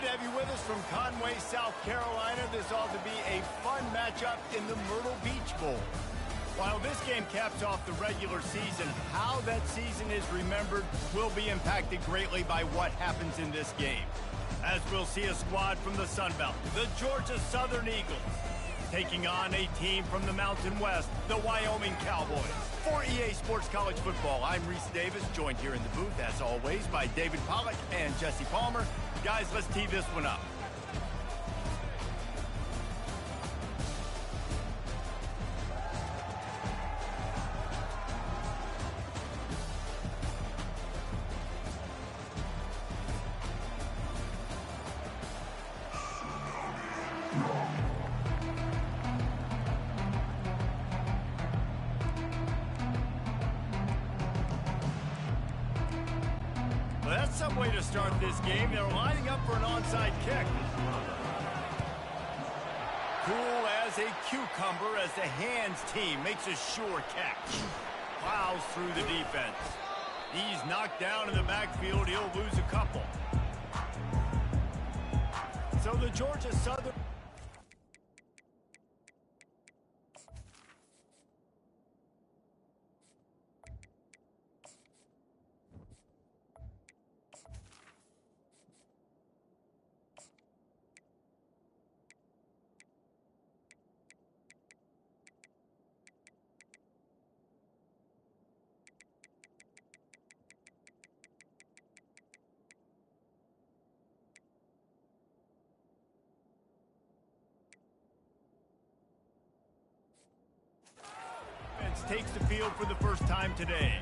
Glad to have you with us from Conway, South Carolina. This ought to be a fun matchup in the Myrtle Beach Bowl. While this game caps off the regular season, how that season is remembered will be impacted greatly by what happens in this game. As we'll see a squad from the Sun Belt, the Georgia Southern Eagles, taking on a team from the Mountain West, the Wyoming Cowboys. For EA Sports College Football, I'm Reese Davis, joined here in the booth, as always, by David Pollack and Jesse Palmer. Guys, let's tee this one up. That's some way to start this game. They're lining up for an onside kick. Cool as a cucumber as the hands team makes a sure catch. Plows through the defense. He's knocked down in the backfield. He'll lose a couple. So the Georgia Southern... takes the field for the first time today.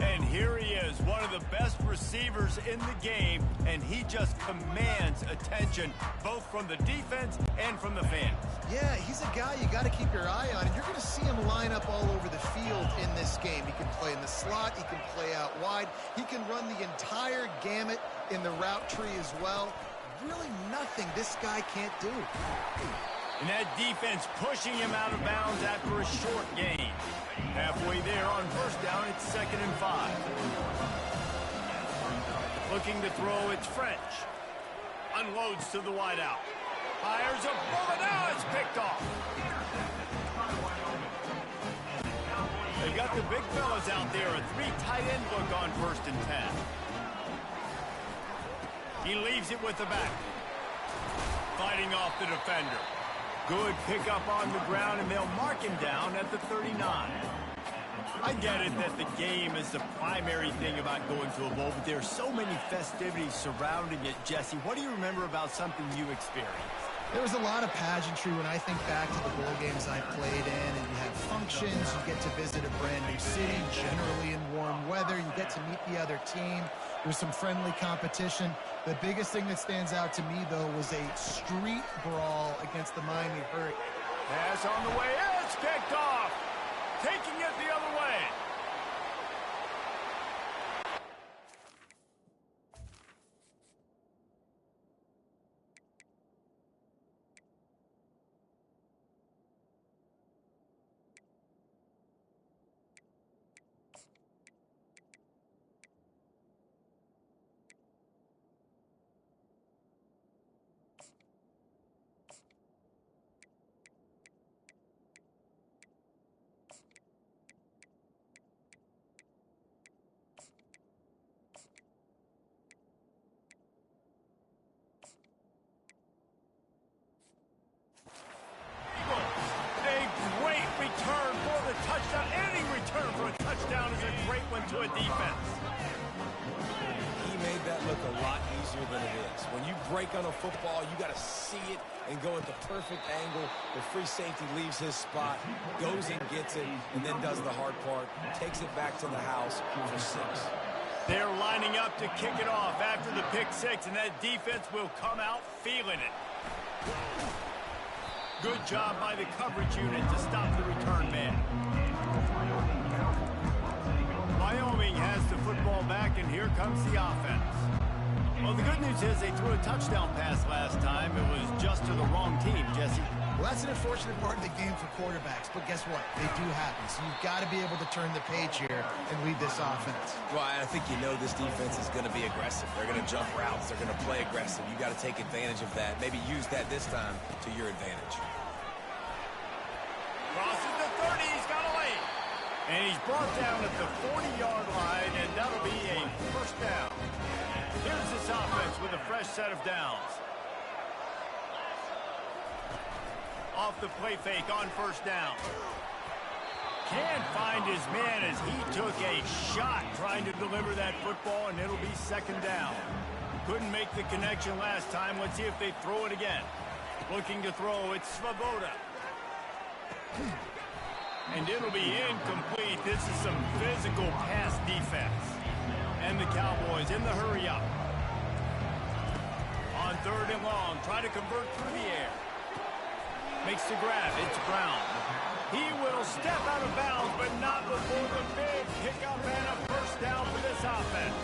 And here he is, one of the best receivers in the game, and he just commands attention, both from the defense and from the fans. Yeah, he's a guy you got to keep your eye on, and you're going to see him line up all over the field in this game. He can play in the slot, he can play out wide, he can run the entire gamut in the route tree as well. Really nothing this guy can't do. And that defense pushing him out of bounds after a short gain. Halfway there on first down, it's 2nd and 5. Looking to throw, it's French. Unloads to the wideout. Fires a bullet, now it's picked off. They've got the big fellas out there, a 3 tight end look on 1st and 10. He leaves it with the back. Fighting off the defender. Good pickup on the ground, and they'll mark him down at the 39. I get it that the game is the primary thing about going to a bowl, but there are so many festivities surrounding it. Jesse, what do you remember about something you experienced? There was a lot of pageantry when I think back to the bowl games I played in, and you had functions, you get to visit a brand new city, generally in warm weather, you get to meet the other team, there's some friendly competition. The biggest thing that stands out to me, though, was a street brawl against the Miami Hurricane. Pass on the way, it's picked off, taking it the other way. Return for the touchdown. Any return for a touchdown is a great one to a defense. He made that look a lot easier than it is. When you break on a football, you got to see it and go at the perfect angle. The free safety leaves his spot, goes and gets it, and then does the hard part, takes it back to the house for 6. They're lining up to kick it off after the pick 6, and that defense will come out feeling it. Good job by the coverage unit to stop the return man. Wyoming has the football back, and here comes the offense. Well, the good news is they threw a touchdown pass last time. It was just to the wrong strong team, Jesse. Well, that's an unfortunate part of the game for quarterbacks, but guess what? They do happen, so you've got to be able to turn the page here and lead this offense. Well, I think you know this defense is going to be aggressive. They're going to jump routes. They're going to play aggressive. You got to take advantage of that. Maybe use that this time to your advantage. Crosses the 30. He's got away. And he's brought down at the 40-yard line, and that'll be a first down. Here's this offense with a fresh set of downs. Off the play fake on first down. Can't find his man as he took a shot trying to deliver that football, and it'll be second down. Couldn't make the connection last time. Let's see if they throw it again. Looking to throw, it's Svoboda. And it'll be incomplete. This is some physical pass defense. And the Cowboys in the hurry up. On third and long, try to convert through the air. Makes the grab. It's Brown. He will step out of bounds, but not before the big pickup and a first down for this offense.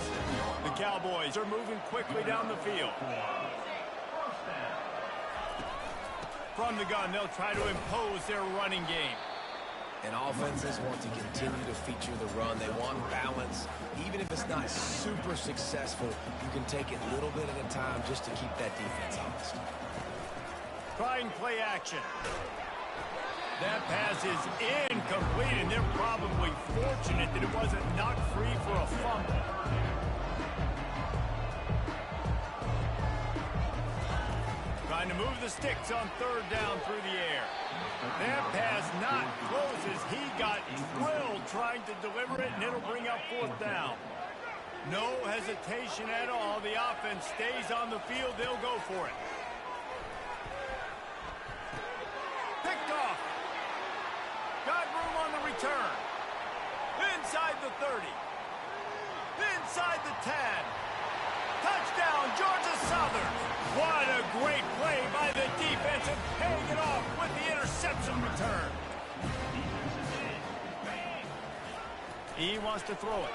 The Cowboys are moving quickly down the field. From the gun, they'll try to impose their running game. And offenses want to continue to feature the run. They want balance. Even if it's not super successful, you can take it a little bit at a time just to keep that defense honest. Trying play action. That pass is incomplete, and they're probably fortunate that it wasn't knocked free for a fumble. Trying to move the sticks on third down through the air. That pass not close as he got drilled trying to deliver it, and it'll bring up fourth down. No hesitation at all. The offense stays on the field. They'll go for it. Picked off. Got room on the return. Inside the 30. Inside the 10. Touchdown, Georgia Southern. What a great play by the defense and paying it off with the interception return. He wants to throw it.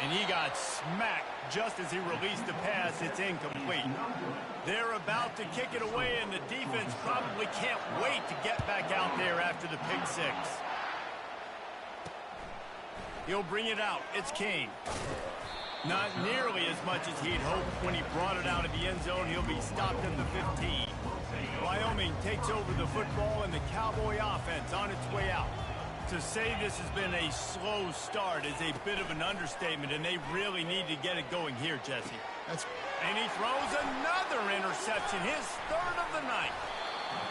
And he got smacked just as he released the pass. It's incomplete. They're about to kick it away, and the defense probably can't wait to get back out there after the pick six. He'll bring it out. It's King. Not nearly as much as he'd hoped when he brought it out of the end zone. He'll be stopped at the 15. Wyoming takes over the football, and the Cowboy offense on its way out. To say this has been a slow start is a bit of an understatement, and they really need to get it going here, Jesse. And he throws another interception, his third of the night.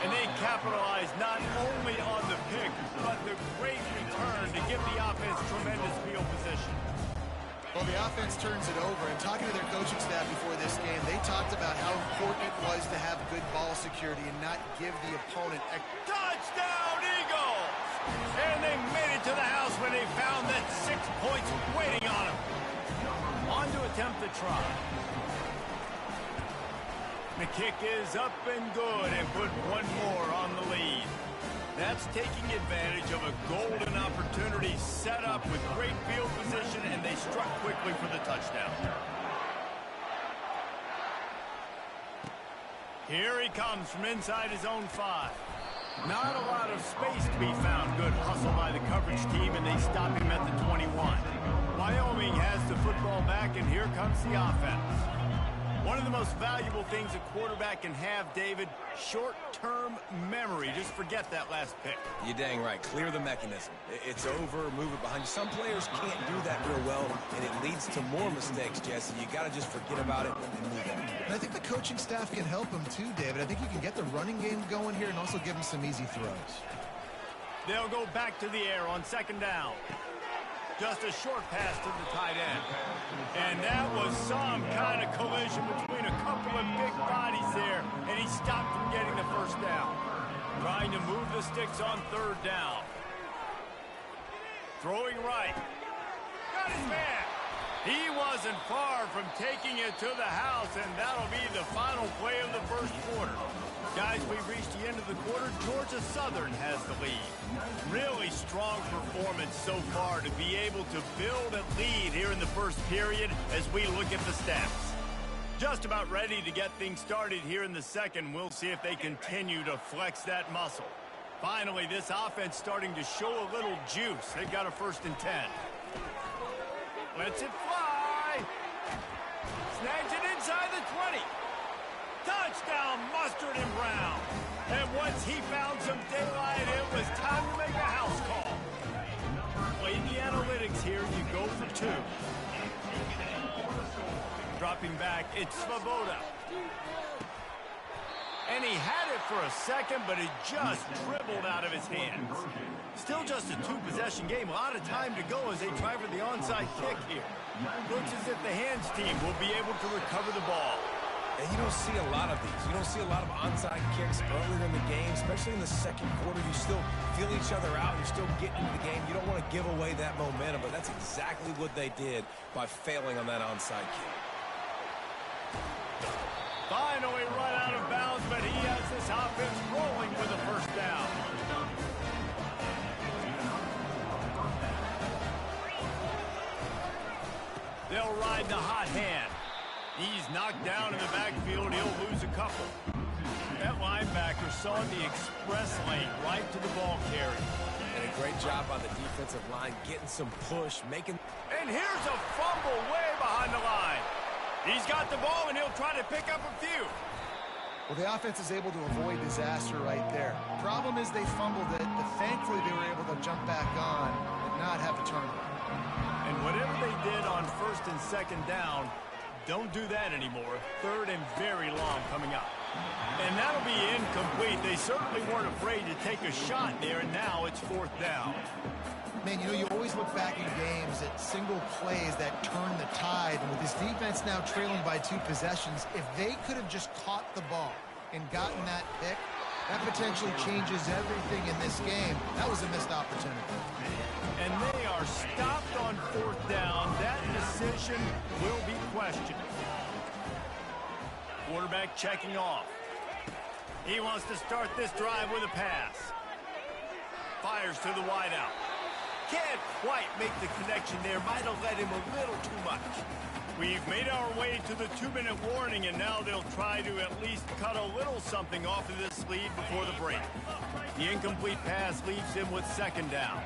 And they capitalize not only on the pick, but the great return to give the offense tremendous field position. Well, the offense turns it over, and talking to their coaching staff before this game, they talked about how important it was to have good ball security and not give the opponent a touchdown, Eagles! And they made it to the house when they found that 6 points waiting on them. On to attempt the try. The kick is up and good, and put one more on the lead. That's taking advantage of a golden opportunity set up with great field position, and they struck quickly for the touchdown. Here he comes from inside his own 5. Not a lot of space to be found. Good hustle by the coverage team, and they stop him at the 21. Wyoming has the football back, and here comes the offense. One of the most valuable things a quarterback can have, David, short-term memory. Just forget that last pick. You're dang right. Clear the mechanism. It's over, move it behind you. Some players can't do that real well, and it leads to more mistakes, Jesse. You got to just forget about it and move on. And I think the coaching staff can help him too, David. I think you can get the running game going here and also give him some easy throws. They'll go back to the air on second down. Just a short pass to the tight end. And that was some kind of collision between a couple of big bodies there, and he stopped from getting the first down. Trying to move the sticks on third down. Throwing right. Got his man. He wasn't far from taking it to the house, and that'll be the final play of the first quarter. Guys, we've reached the end of the quarter. Georgia Southern has the lead. Really strong performance so far to be able to build a lead here in the first period as we look at the stats. Just about ready to get things started here in the second. We'll see if they continue to flex that muscle. Finally, this offense starting to show a little juice. They've got a 1st and 10. Lets it fly. Snags it inside the 20. Touchdown, Mustard and Brown. And once he found some daylight, it was time to make a house call. Playing the analytics here, you go for 2. Dropping back, it's Svoboda. And he had it for a second, but it just dribbled out of his hands. Still just a 2-possession game. A lot of time to go as they try for the onside kick here. Looks as if the hands team will be able to recover the ball. And you don't see a lot of these. You don't see a lot of onside kicks earlier in the game, especially in the second quarter. You still feel each other out. You're still getting into the game. You don't want to give away that momentum, but that's exactly what they did by failing on that onside kick. Finally run out of bounds, but he has this offense rolling with a 1st down. They'll ride the hot hand. He's knocked down in the backfield. He'll lose a couple. That linebacker saw the express lane right to the ball carrier. And a great job by the defensive line getting some push, making... And here's a fumble way behind the line. He's got the ball, and he'll try to pick up a few. Well, the offense is able to avoid disaster right there. Problem is they fumbled it, but thankfully they were able to jump back on and not have a turnover. And whatever they did on 1st and 2nd down, don't do that anymore. 3rd and very long coming up. And that'll be incomplete. They certainly weren't afraid to take a shot there, and now it's 4th down. Man, you know, you always look back in games at single plays that turn the tide. And with this defense now trailing by 2 possessions, if they could have just caught the ball and gotten that pick, that potentially changes everything in this game. That was a missed opportunity. And they are stopped on 4th down. That decision will be questioned. Quarterback checking off. He wants to start this drive with a pass. Fires to the wideout. Can't quite make the connection there. Might have let him a little too much. We've made our way to the 2-minute warning, and now they'll try to at least cut a little something off of this lead before the break. The incomplete pass leaves him with 2nd down.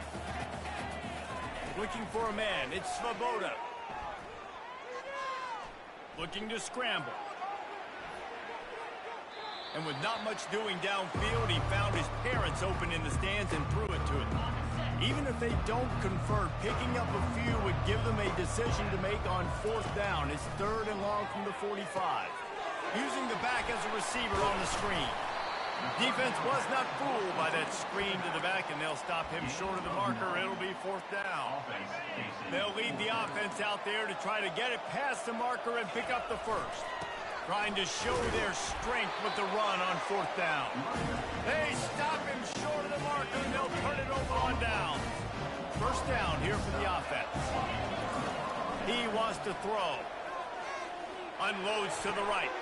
Looking for a man. It's Svoboda. Looking to scramble. And with not much doing downfield, he found his parents open in the stands and threw it to him. Even if they don't convert, picking up a few would give them a decision to make on 4th down. It's 3rd and long from the 45. Using the back as a receiver on the screen. Defense was not fooled by that screen to the back, and they'll stop him short of the marker. It'll be 4th down. They'll lead the offense out there to try to get it past the marker and pick up the 1st. Trying to show their strength with the run on 4th down. They stop him short of the marker, and they'll turn it over on down. 1st down here for the offense. He wants to throw. Unloads to the right.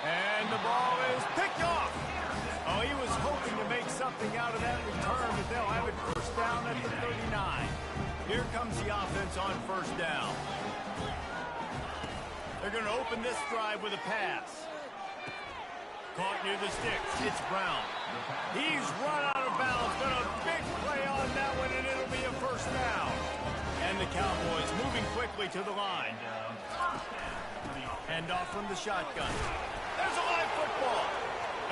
And the ball is picked off. Oh, he was hoping to make something out of that return, but they'll have it 1st down at the 39. Here comes the offense on 1st down. They're going to open this drive with a pass. Caught near the sticks. It's Brown. He's run out of bounds, but a big play on that one, and it'll be a 1st down. And the Cowboys moving quickly to the line. Handoff from the shotgun. There's a live football.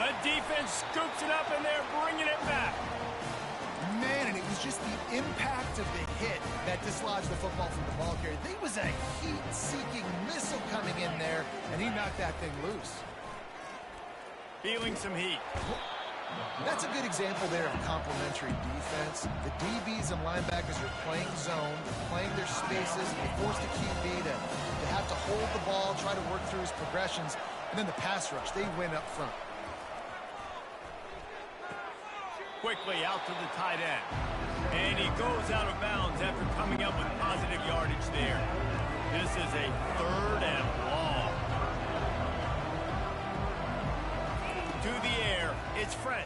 A defense scoops it up, and they're bringing it back. Man, and it was just the impact of the hit that dislodged the football from the ball carrier. There was a heat-seeking missile coming in there, and he knocked that thing loose. Feeling some heat. That's a good example there of complementary defense. The DBs and linebackers are playing zone, playing their spaces, and they force the QB to have to hold the ball, try to work through his progressions, and then the pass rush, they win up front. Quickly out to the tight end. And he goes out of bounds after coming up with positive yardage there. This is a 3rd and long. To the air, it's French.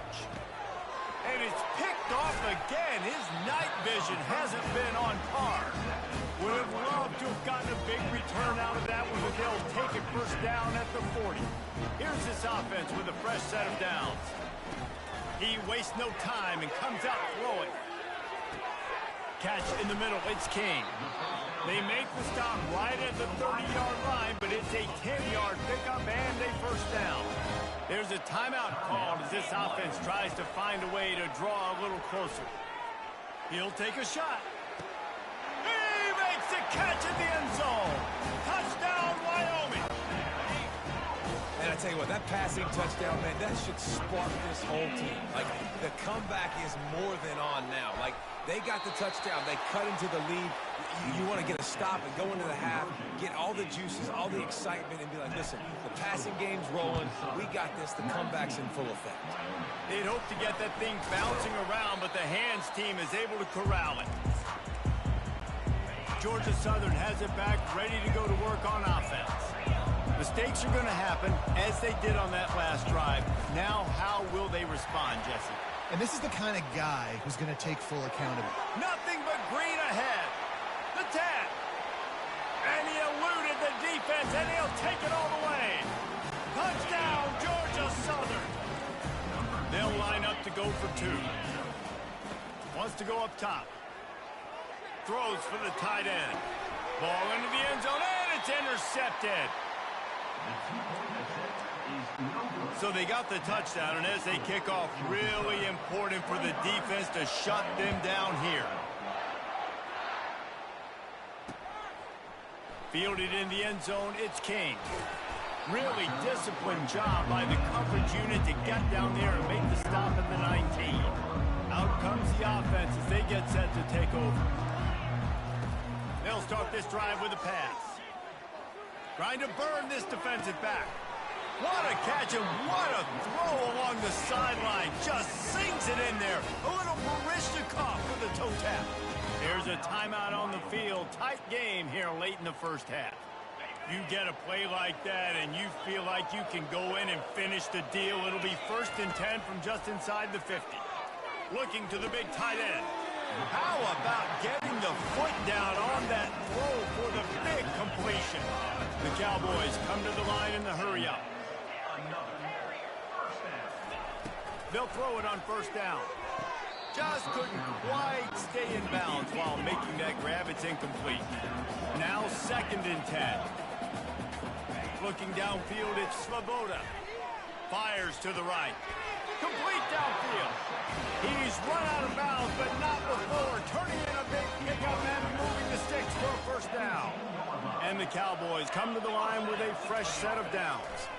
And it's picked off again. His night vision hasn't been on par. Would have loved to have gotten a big return out of that one, but they'll take it first down at the 40. Here's this offense with a fresh set of downs. He wastes no time and comes out throwing. Catch in the middle, it's King. They make the stop right at the 30-yard line, but it's a 10-yard pickup and a first down. There's a timeout called as this offense tries to find a way to draw a little closer. He'll take a shot. He makes the catch in the end zone. Touchdown, Wyoming. And I tell you what, that passing touchdown, man, that should spark this whole team. Like, the comeback is more than on now. Like, they got the touchdown. They cut into the lead. You want to get a stop and go into the half, get all the juices, all the excitement, and be like, listen, the passing game's rolling. We got this. The comeback's in full effect. They'd hope to get that thing bouncing around, but the hands team is able to corral it. Georgia Southern has it back, ready to go to work on offense. Mistakes are going to happen, as they did on that last drive. Now, how will they respond, Jesse? And this is the kind of guy who's going to take full accountability. Nothing but green ahead. The tap. And he eluded the defense, and he'll take it all the way. Touchdown, Georgia Southern. They'll line up to go for two. Wants to go up top. Throws for the tight end. Ball into the end zone, and it's intercepted. So they got the touchdown, and as they kick off, really important for the defense to shut them down here. Fielded in the end zone, it's King. Really disciplined job by the coverage unit to get down there and make the stop at the 19. Out comes the offense as they get set to take over. They'll start this drive with a pass. Trying to burn this defensive back. What a catch and what a throw along the sideline. Just sinks it in there. A little Barishnikov with a toe tap. There's a timeout on the field. Tight game here late in the first half. You get a play like that and you feel like you can go in and finish the deal. It'll be 1st and 10 from just inside the 50. Looking to the big tight end. How about getting the foot down on that throw for the big completion? The Cowboys come to the line in the hurry-up. They'll throw it on first down. Just couldn't quite stay in bounds while making that grab. It's incomplete. Now 2nd and 10. Looking downfield, it's Svoboda. Fires to the right. Complete downfield. He's run out of bounds, but not before. Turning in a big pickup and moving the sticks for a first down. And the Cowboys come to the line with a fresh set of downs.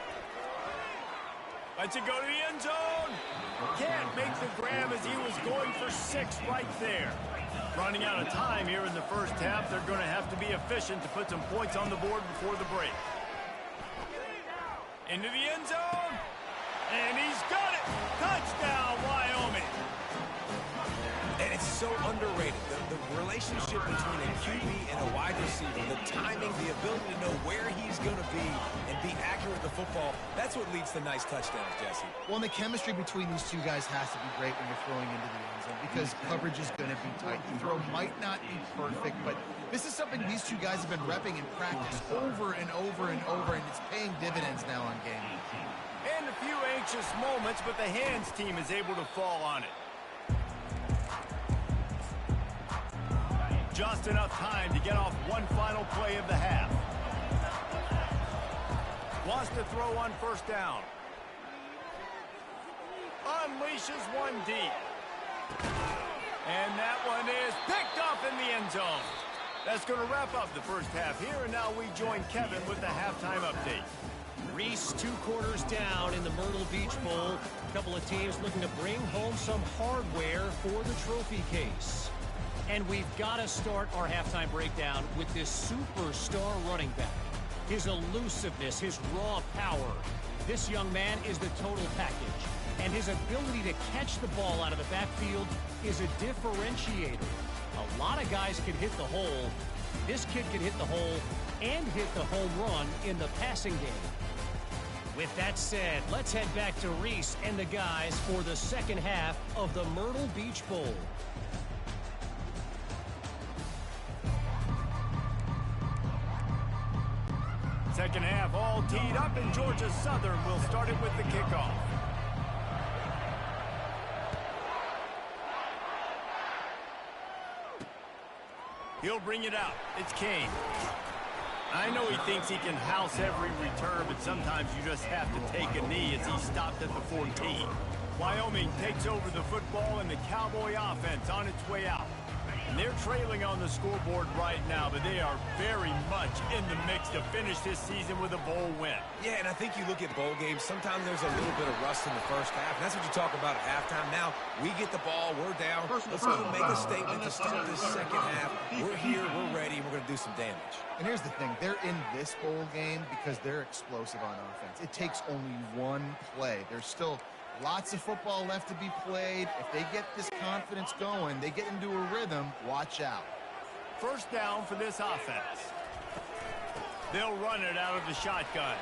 Lets it go to the end zone. Can't make the grab as he was going for 6 right there. Running out of time here in the first half. They're going to have to be efficient to put some points on the board before the break. Into the end zone. And he's got it. Touchdown, Wyoming. And it's so underrated. The relationship between a QB and a wide receiver, the timing, the ability to know where he's going to be and be accurate with the football, that's what leads to nice touchdowns, Jesse. Well, and the chemistry between these two guys has to be great when you're throwing into the end zone because coverage is going to be tight. The throw might not be perfect, but this is something these two guys have been repping in practice over and over and over, and it's paying dividends now on game. And a few anxious moments, but the hands team is able to fall on it. Just enough time to get off one final play of the half. Wants to throw on first down. Unleashes one deep. And that one is picked up in the end zone. That's going to wrap up the first half here, and now we join Kevin with the halftime update. Reese 2 quarters down in the Myrtle Beach Bowl. A couple of teams looking to bring home some hardware for the trophy case. And we've got to start our halftime breakdown with this superstar running back. His elusiveness, his raw power. This young man is the total package. And his ability to catch the ball out of the backfield is a differentiator. A lot of guys can hit the hole. This kid can hit the hole and hit the home run in the passing game. With that said, let's head back to Reese and the guys for the second half of the Myrtle Beach Bowl. Second half all teed up, and Georgia Southern will start it with the kickoff. He'll bring it out. It's Kane. I know he thinks he can house every return, but sometimes you just have to take a knee as he stopped at the 14. Wyoming takes over the football, and the Cowboy offense on its way out. And they're trailing on the scoreboard right now, but they are very much in the mix to finish this season with a bowl win. Yeah, and I think you look at bowl games, sometimes there's a little bit of rust in the first half, and that's what you talk about at halftime. Now, we get the ball, we're down. Let's go make a statement to start this second half. We're here, we're ready, and we're going to do some damage. And here's the thing. They're in this bowl game because they're explosive on offense. It takes only one play. There's still lots of football left to be played. If they get this confidence going, they get into a rhythm, watch out. First down for this offense. They'll run it out of the shotgun.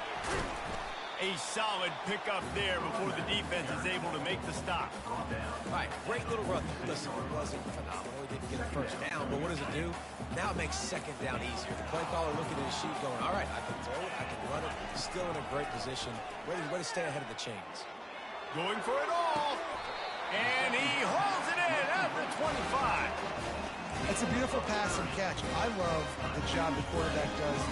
A solid pickup there before the defense is able to make the stop. All right, great little run. Listen, it wasn't phenomenal. It didn't get a first down, but what does it do? Now it makes second down easier. The play caller looking at his sheet going, all right, I can throw it, I can run it. Still in a great position. Way to stay ahead of the chains. Going for it all. And he hauls it in at the 25. It's a beautiful pass and catch. I love the job the quarterback does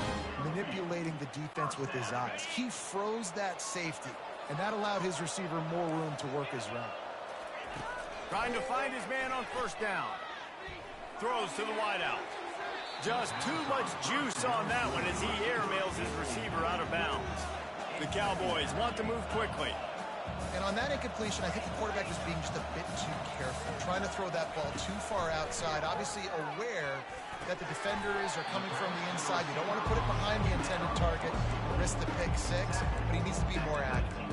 manipulating the defense with his eyes. He froze that safety, and that allowed his receiver more room to work his route. Trying to find his man on first down. Throws to the wideout. Just too much juice on that one as he airmails his receiver out of bounds. The Cowboys want to move quickly. And on that incompletion, I think the quarterback is being just a bit too careful, trying to throw that ball too far outside, obviously aware that the defenders are coming from the inside. You don't want to put it behind the intended target, risk the pick six, but he needs to be more accurate.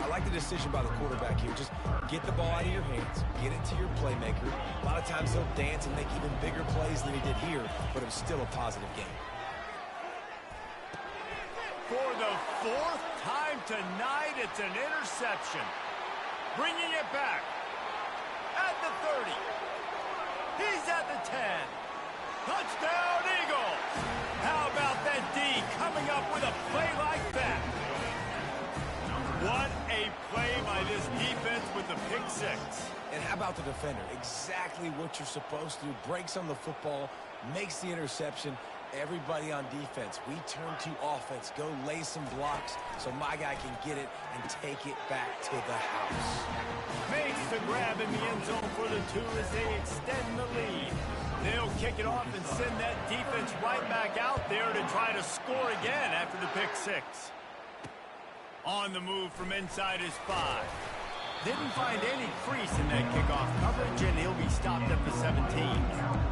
I like the decision by the quarterback here. Just get the ball out of your hands, get it to your playmaker. A lot of times he'll dance and make even bigger plays than he did here, but it was still a positive game. For the fourth time tonight, it's an interception. Bringing it back at the 30. He's at the 10. Touchdown, Eagles. How about that D coming up with a play like that? What a play by this defense with the pick six. And how about the defender? Exactly what you're supposed to do. Breaks on the football, makes the interception. Everybody on defense, we turn to offense. Go lay some blocks so my guy can get it and take it back to the house. Makes the grab in the end zone for the two as they extend the lead. They'll kick it off and send that defense right back out there to try to score again after the pick six. On the move from inside his 5. Didn't find any crease in that kickoff coverage, and he'll be stopped at the 17.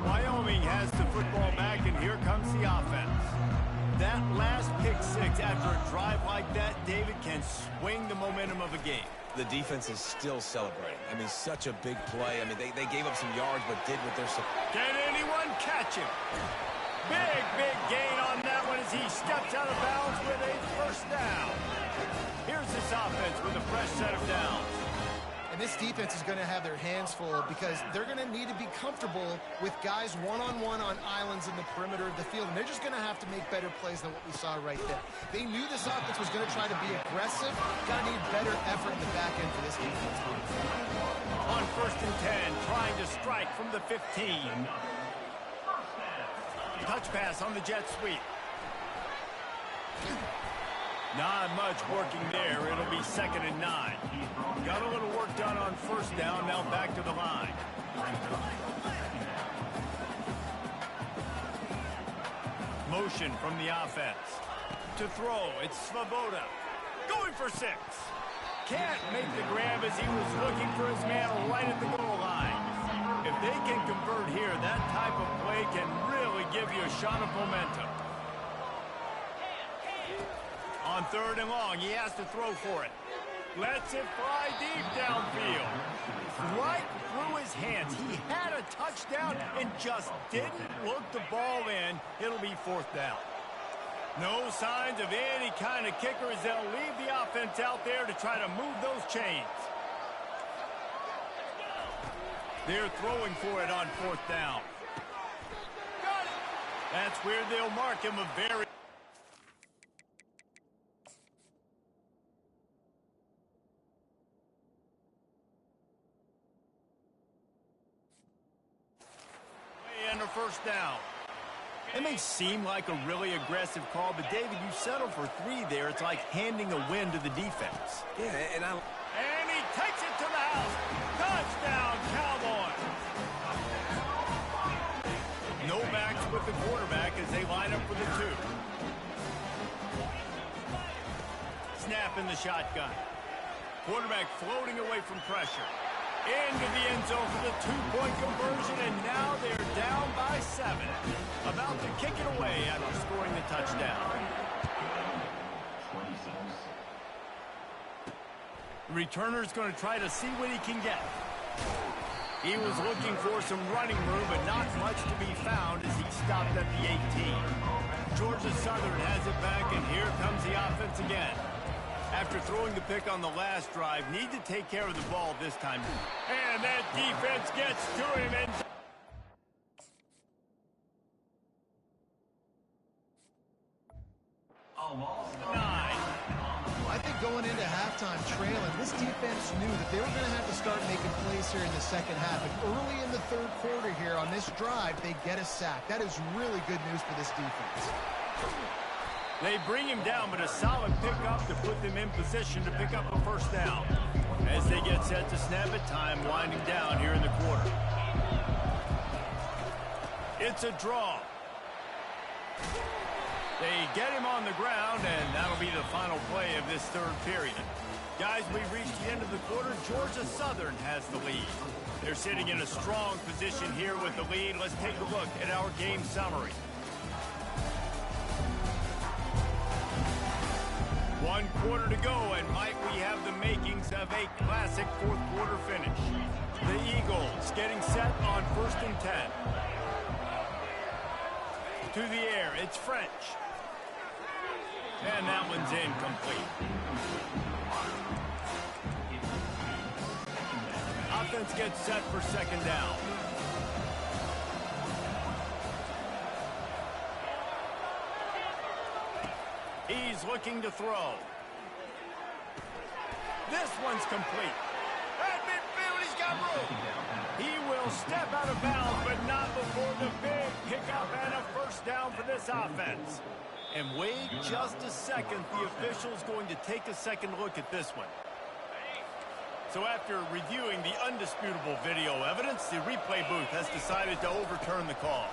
Wyoming has the football back, and here comes the offense. That last pick six after a drive like that, David, can swing the momentum of a game. The defense is still celebrating. I mean, such a big play. I mean, they gave up some yards, but did what they're supposed to. Can anyone catch him? Big gain on that one as he steps out of bounds with a first down. Here's this offense with a fresh set of downs. And this defense is going to have their hands full because they're going to need to be comfortable with guys one-on-one on islands in the perimeter of the field. And they're just going to have to make better plays than what we saw right there. They knew this offense was going to try to be aggressive. Got to need better effort in the back end for this defense. On first and 10, trying to strike from the 15. Touch pass on the jet sweep. Not much working there. It'll be 2nd and 9. Got a little work done on first down. Now back to the line. Motion from the offense. To throw, it's Svoboda. Going for 6. Can't make the grab as he was looking for his man right at the goal line. If they can convert here, that type of play can really give you a shot of momentum. On 3rd and long, he has to throw for it. Lets it fly deep downfield. Right through his hands. He had a touchdown and just didn't look the ball in. It'll be 4th down. No signs of any kind of kicker as they'll leave the offense out there to try to move those chains. They're throwing for it on 4th down. That's where they'll mark him a very... And a 1st down. It may seem like a really aggressive call, but David, you settle for 3 there. It's like handing a win to the defense. Yeah, and he takes it to the house. Touchdown, Cowboys. No backs with the quarterback as they line up for the 2. Snap in the shotgun. Quarterback floating away from pressure. Into the end zone for the 2-point conversion, and now they're down by 7. About to kick it away after scoring the touchdown. The returner's going to try to see what he can get. He was looking for some running room, but not much to be found as he stopped at the 18. Georgia Southern has it back, and here comes the offense again. After throwing the pick on the last drive, need to take care of the ball this time. And that defense gets to him. And I think going into halftime trailing, this defense knew that they were going to have to start making plays here in the second half. And early in the 3rd quarter here on this drive, they get a sack. That is really good news for this defense. They bring him down, but a solid pickup to put them in position to pick up a 1st down. As they get set to snap it, time winding down here in the quarter. It's a draw. They get him on the ground, and that'll be the final play of this 3rd period. Guys, we've reached the end of the quarter. Georgia Southern has the lead. They're sitting in a strong position here with the lead. Let's take a look at our game summary. 1 quarter to go, and might we have the makings of a classic 4th quarter finish. The Eagles getting set on 1st and 10. To the air, it's French. And that one's incomplete. Offense gets set for 2nd down. He's looking to throw. This one's complete. At midfield, he's got room. He will step out of bounds, but not before the big pickup and a 1st down for this offense. And wait just a second. The official's going to take a second look at this one. So after reviewing the undisputable video evidence, the replay booth has decided to overturn the call.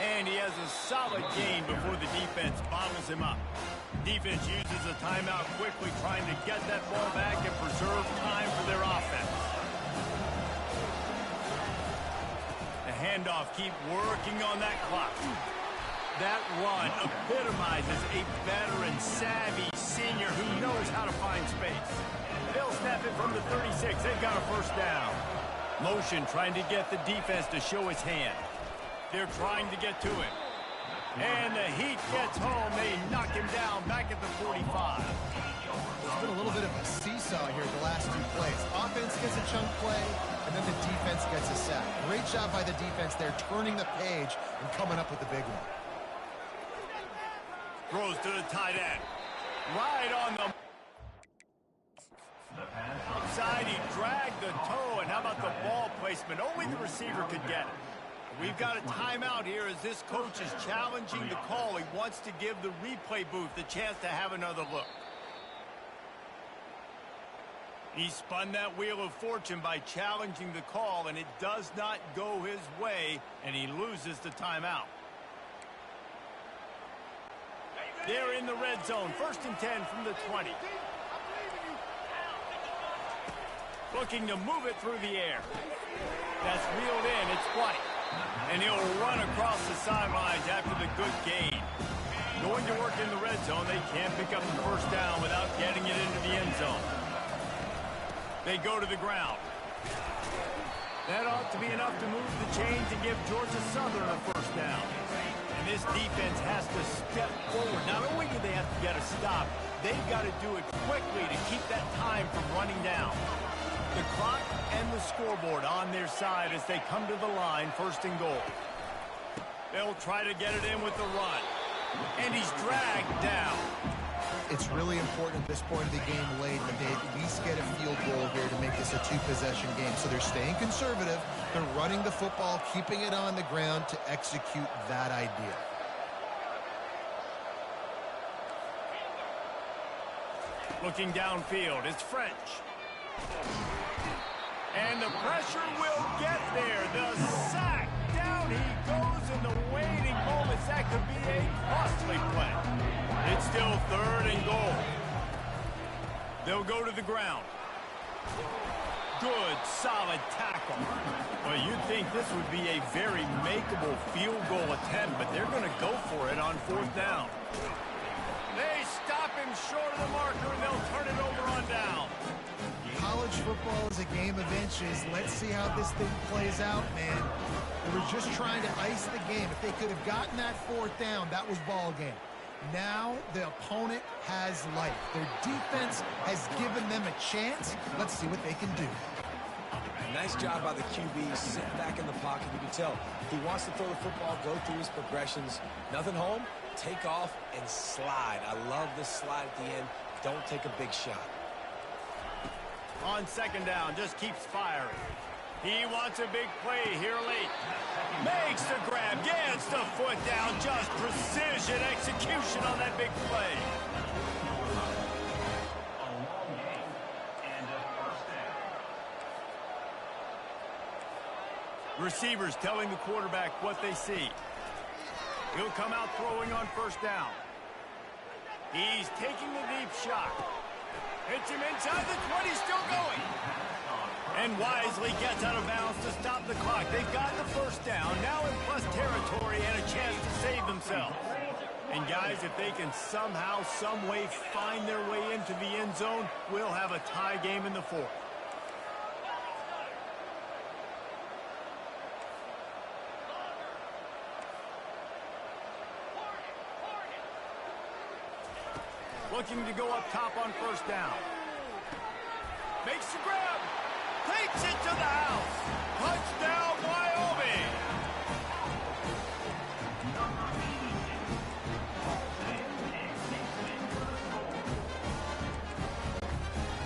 And he has a solid gain before the defense bottles him up. Defense uses a timeout quickly, trying to get that ball back and preserve time for their offense. The handoff, keep working on that clock. That run epitomizes a veteran, savvy senior who knows how to find space. They'll snap it from the 36. They've got a 1st down. Motion trying to get the defense to show his hand. They're trying to get to him. And the Heat gets home. They knock him down back at the 45. It's been a little bit of a seesaw here the last 2 plays. Offense gets a chunk play, and then the defense gets a sack. Great job by the defense there, turning the page and coming up with the big one. Throws to the tight end. Right on the outside. He dragged the toe, and how about the ball placement? Only the receiver could get it. We've got a timeout here as this coach is challenging the call. He wants to give the replay booth the chance to have another look. He spun that wheel of fortune by challenging the call, and it does not go his way, and he loses the timeout. They're in the red zone, 1st and 10 from the 20. Looking to move it through the air. That's reeled in, it's White. And he'll run across the sidelines after the good gain. Going to work in the red zone, they can't pick up the 1st down without getting it into the end zone. They go to the ground. That ought to be enough to move the chains and give Georgia Southern a first down. And this defense has to step forward. Not only do they have to get a stop, they've got to do it quickly to keep that time from running down. The clock and the scoreboard on their side as they come to the line, first and goal. They'll try to get it in with the run. And he's dragged down. It's really important at this point of the game late that they at least get a field goal here to make this a two-possession game. So they're staying conservative. They're running the football, keeping it on the ground to execute that idea. Looking downfield, it's French. And the pressure will get there. The sack. Down he goes in the waiting moments. That could be a costly play. It's still third and goal. They'll go to the ground. Good, solid tackle. Well, you'd think this would be a very makeable field goal attempt, but they're going to go for it on fourth down. They stop him short of the marker, and they'll turn it over on down. College football is a game of inches. Let's see how this thing plays out, man. They were just trying to ice the game. If they could have gotten that fourth down, that was ball game. Now the opponent has life. Their defense has given them a chance. Let's see what they can do. Nice job by the QB, sitting back in the pocket. You can tell he wants to throw the football, go through his progressions. Nothing home, take off and slide. I love the slide at the end. Don't take a big shot. On second down, just keeps firing. He wants a big play here late. Makes the grab, gets the foot down. Just precision execution on that big play. Receivers telling the quarterback what they see. He'll come out throwing on first down. He's taking the deep shot. Hits him inside the 20, still going. And wisely gets out of bounds to stop the clock. They've got the first down, now in plus territory and a chance to save themselves. And guys, if they can somehow, some way find their way into the end zone, we'll have a tie game in the fourth. Looking to go up top on first down. Makes the grab. Takes it to the house. Touchdown, Wyoming.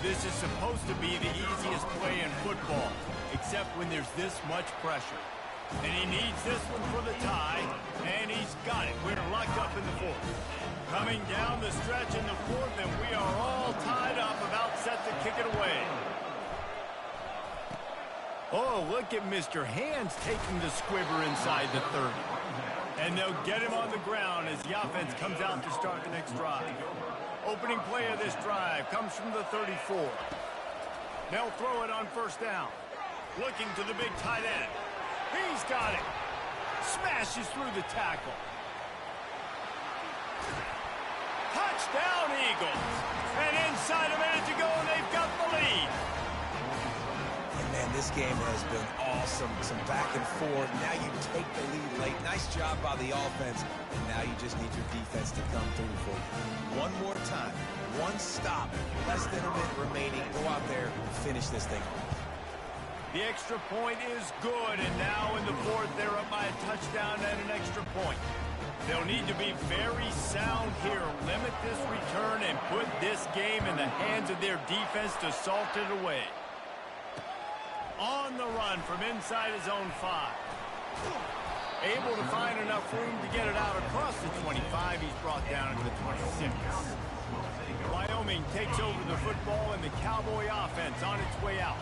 This is supposed to be the easiest play in football, except when there's this much pressure. And he needs this one for the tie, and he's got it. We're locked up in the fourth. Coming down the stretch in the fourth, and we are all tied up, about set to kick it away. Oh, look at Mr. Hands taking the squibber inside the 30. And they'll get him on the ground as the offense comes out to start the next drive. Opening play of this drive comes from the 34. They'll throw it on first down. Looking to the big tight end. He's got it. Smashes through the tackle. Touchdown, Eagles. And inside a minute to go, and they've got the lead. And man, this game has been awesome. Some back and forth. Now you take the lead late. Nice job by the offense. And now you just need your defense to come through for you. One more time. One stop. Less than a minute remaining. Go out there and finish this thing. The extra point is good, and now in the fourth, they're up by a touchdown and an extra point. They'll need to be very sound here, limit this return, and put this game in the hands of their defense to salt it away. On the run from inside his own 5. Able to find enough room to get it out across the 25. He's brought down to the 26. Wyoming takes over the football, and the Cowboy offense on its way out.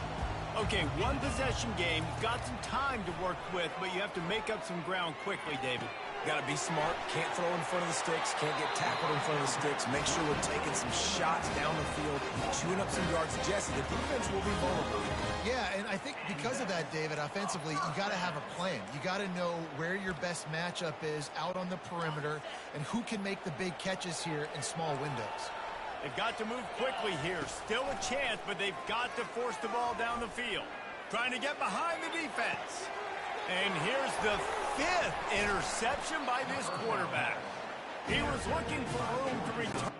Okay, one possession game. You've got some time to work with, but you have to make up some ground quickly, David. Got to be smart. Can't throw in front of the sticks. Can't get tackled in front of the sticks. Make sure we're taking some shots down the field, chewing up some yards. Jesse, the defense will be vulnerable. Yeah, and I think because of that, David, offensively, you got to have a plan. You got to know where your best matchup is out on the perimeter and who can make the big catches here in small windows. They've got to move quickly here. Still a chance, but they've got to force the ball down the field. trying to get behind the defense. And here's the 5th interception by this quarterback. He was looking for room to return.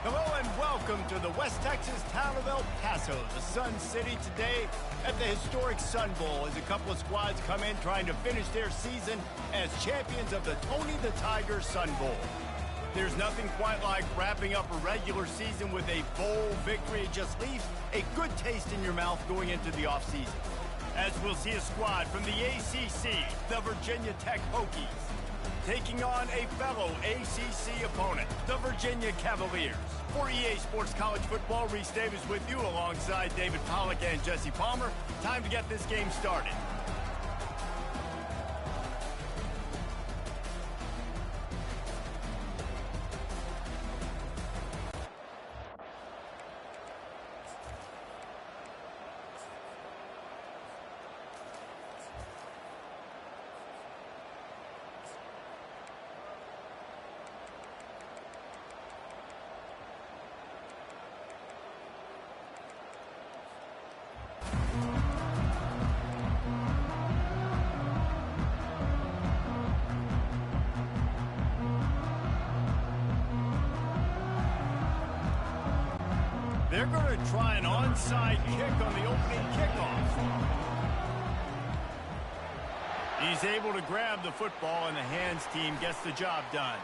Hello and welcome to the West Texas town of El Paso, the Sun City, today at the historic Sun Bowl as a couple of squads come in trying to finish their season as champions of the Tony the Tiger Sun Bowl. There's nothing quite like wrapping up a regular season with a bowl victory. It just leaves a good taste in your mouth going into the offseason. As we'll see a squad from the ACC, the Virginia Tech Hokies, taking on a fellow ACC opponent, the Virginia Cavaliers. For EA Sports College Football, Reese Davis with you alongside David Pollack and Jesse Palmer. Time to get this game started. They're going to try an onside kick on the opening kickoff. He's able to grab the football, and the hands team gets the job done.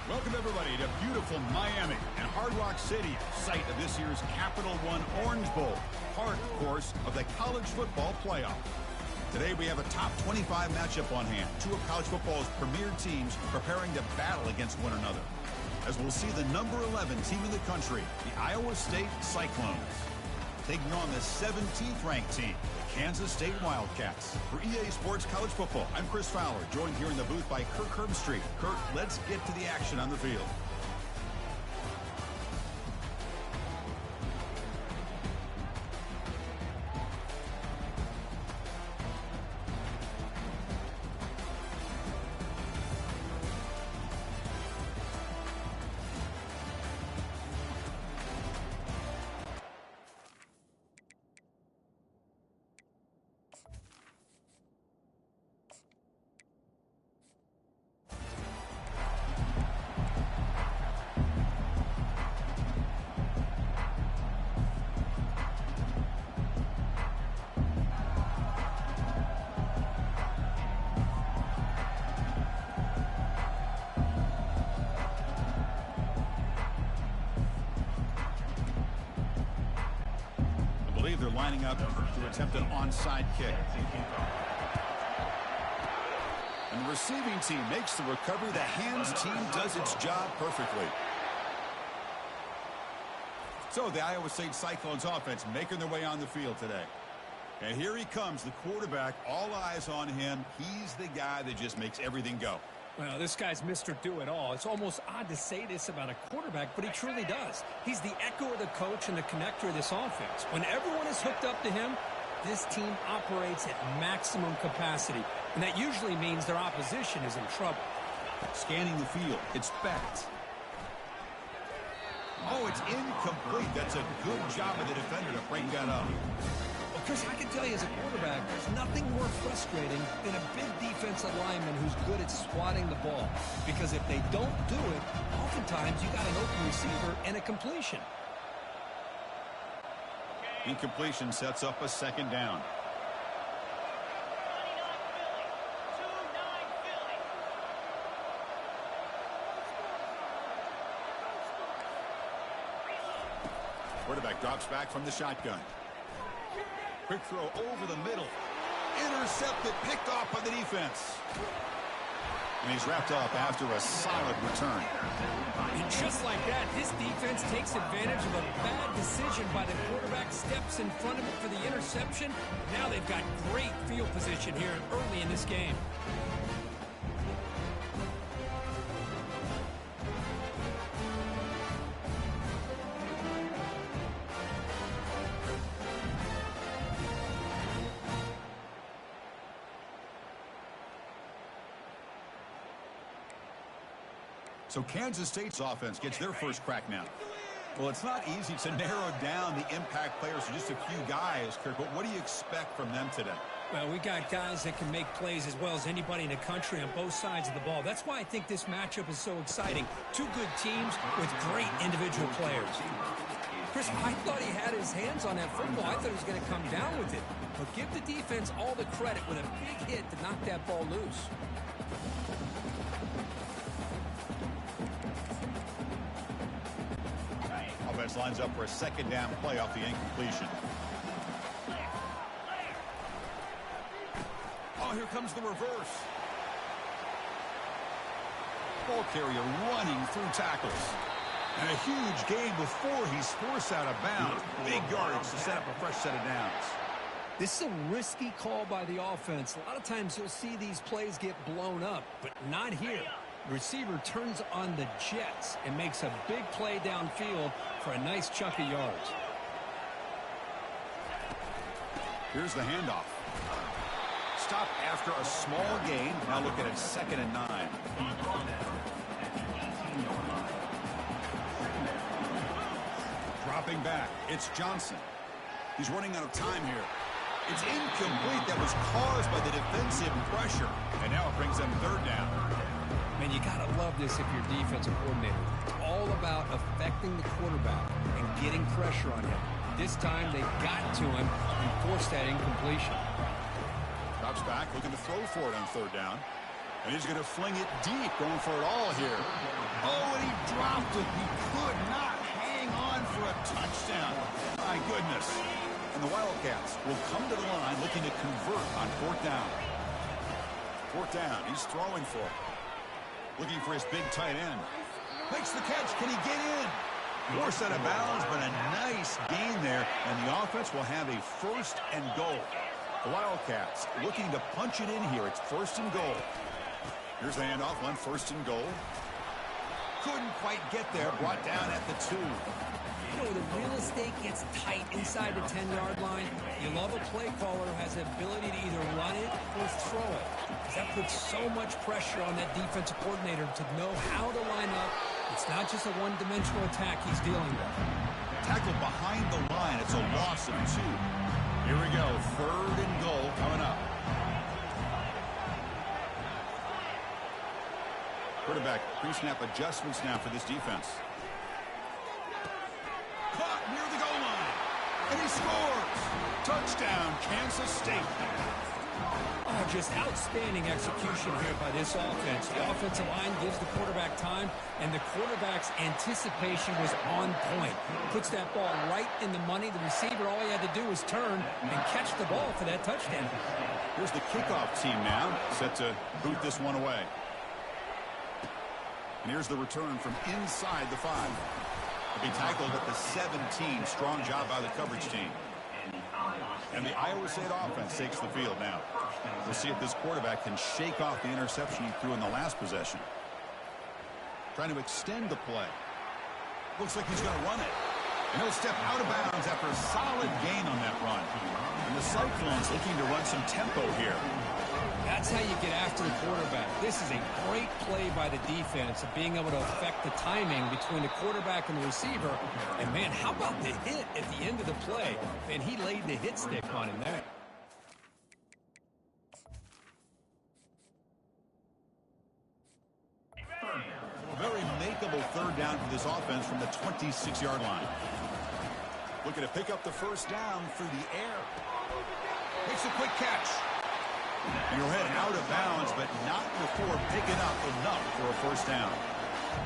Welcome, everybody, to beautiful Miami and Hard Rock City, site of this year's Capital One Orange Bowl, part, of course, of the college football playoff. Today, we have a top 25 matchup on hand. Two of college football's premier teams preparing to battle against one another. As we'll see the number 11 team in the country, the Iowa State Cyclones, taking on the 17th ranked team, the Kansas State Wildcats. For EA Sports College Football, I'm Chris Fowler, joined here in the booth by Kirk Herbstreit. Kirk, let's get to the action on the field. They're lining up to attempt an onside kick. And the receiving team makes the recovery. The hands team does its job perfectly. So the Iowa State Cyclones offense making their way on the field today. And here he comes, the quarterback, all eyes on him. He's the guy that just makes everything go. Well, this guy's Mr. Do-It-All. It's almost odd to say this about a quarterback, but he truly does. He's the echo of the coach and the connector of this offense. When everyone is hooked up to him, this team operates at maximum capacity, and that usually means their opposition is in trouble. Scanning the field, it's Beck. Oh, it's incomplete. That's a good job of the defender to break that up. Well, Chris, I can tell you as a quarterback, there's nothing more frustrating than a big defensive lineman who's good at swatting the ball. Because if they don't do it, oftentimes you got an open receiver and a completion. Incompletion sets up a second down. Quarterback drops back from the shotgun. Quick throw over the middle. Intercepted, picked off by the defense. And he's wrapped up after a solid return. And just like that, this defense takes advantage of a bad decision by the quarterback, steps in front of it for the interception. Now they've got great field position here early in this game. So Kansas State's offense gets their first crack now. Well, it's not easy to narrow down the impact players to just a few guys, Kirk, but what do you expect from them today? Well, we got guys that can make plays as well as anybody in the country on both sides of the ball. That's why I think this matchup is so exciting. Two good teams with great individual players. Chris, I thought he had his hands on that football. I thought he was going to come down with it. But give the defense all the credit with a big hit to knock that ball loose. Offense lines up for a second down play off the incompletion. Oh, here comes the reverse. Ball carrier running through tackles. And a huge gain before he's forced out of bounds. Big yardage to set up a fresh set of downs. This is a risky call by the offense. A lot of times you'll see these plays get blown up, but not here. The receiver turns on the jets and makes a big play downfield for a nice chunk of yards. Here's the handoff. Stop after a small gain. Now looking at 2nd and 9. Dropping back. It's Johnson. He's running out of time here. It's incomplete. That was caused by the defensive pressure. And now it brings them 3rd down. Man, you got to love this if you're defensive coordinator. It's all about affecting the quarterback and getting pressure on him. This time they got to him and forced that incompletion. Drops back, looking to throw for it on 3rd down. And he's going to fling it deep, going for it all here. Oh, and he dropped it. He could not hang on for a touchdown. My goodness. And the Wildcats will come to the line looking to convert on 4th down. 4th down. He's throwing for it. Looking for his big tight end. Makes the catch. Can he get in? Forced out of bounds, but a nice gain there. And the offense will have a 1st and goal. The Wildcats looking to punch it in here. It's 1st and goal. Here's the handoff on 1st and goal. Couldn't quite get there. Brought down at the 2. You know, the real estate gets tight inside the 10-yard line. You love a play caller who has the ability to either run it or throw it. That puts so much pressure on that defensive coordinator to know how to line up. It's not just a one-dimensional attack he's dealing with. Tackle behind the line. It's a loss of 2. Here we go. 3rd and goal coming up. Quarterback pre-snap adjustments now for this defense. Caught near the goal line. And he scores. Touchdown, Kansas State. Oh, just outstanding execution here by this offense. The offensive line gives the quarterback time, and the quarterback's anticipation was on point. Puts that ball right in the money. The receiver, all he had to do was turn and catch the ball for that touchdown. Here's the kickoff team now, set to boot this one away. And here's the return from inside the 5. He'll be tackled at the 17. Strong job by the coverage team. And the Iowa State offense takes the field now. We'll see if this quarterback can shake off the interception he threw in the last possession. Trying to extend the play. Looks like he's going to run it. And he'll step out of bounds after a solid gain on that run. And the Cyclones looking to run some tempo here. That's how you get after the quarterback. This is a great play by the defense of being able to affect the timing between the quarterback and the receiver. And, man, how about the hit at the end of the play? And he laid the hit stick on him there. Very makeable 3rd down for this offense from the 26-yard line. Looking to pick up the 1st down through the air. Makes a quick catch. You'll head out of bounds, but not before picking up enough for a 1st down.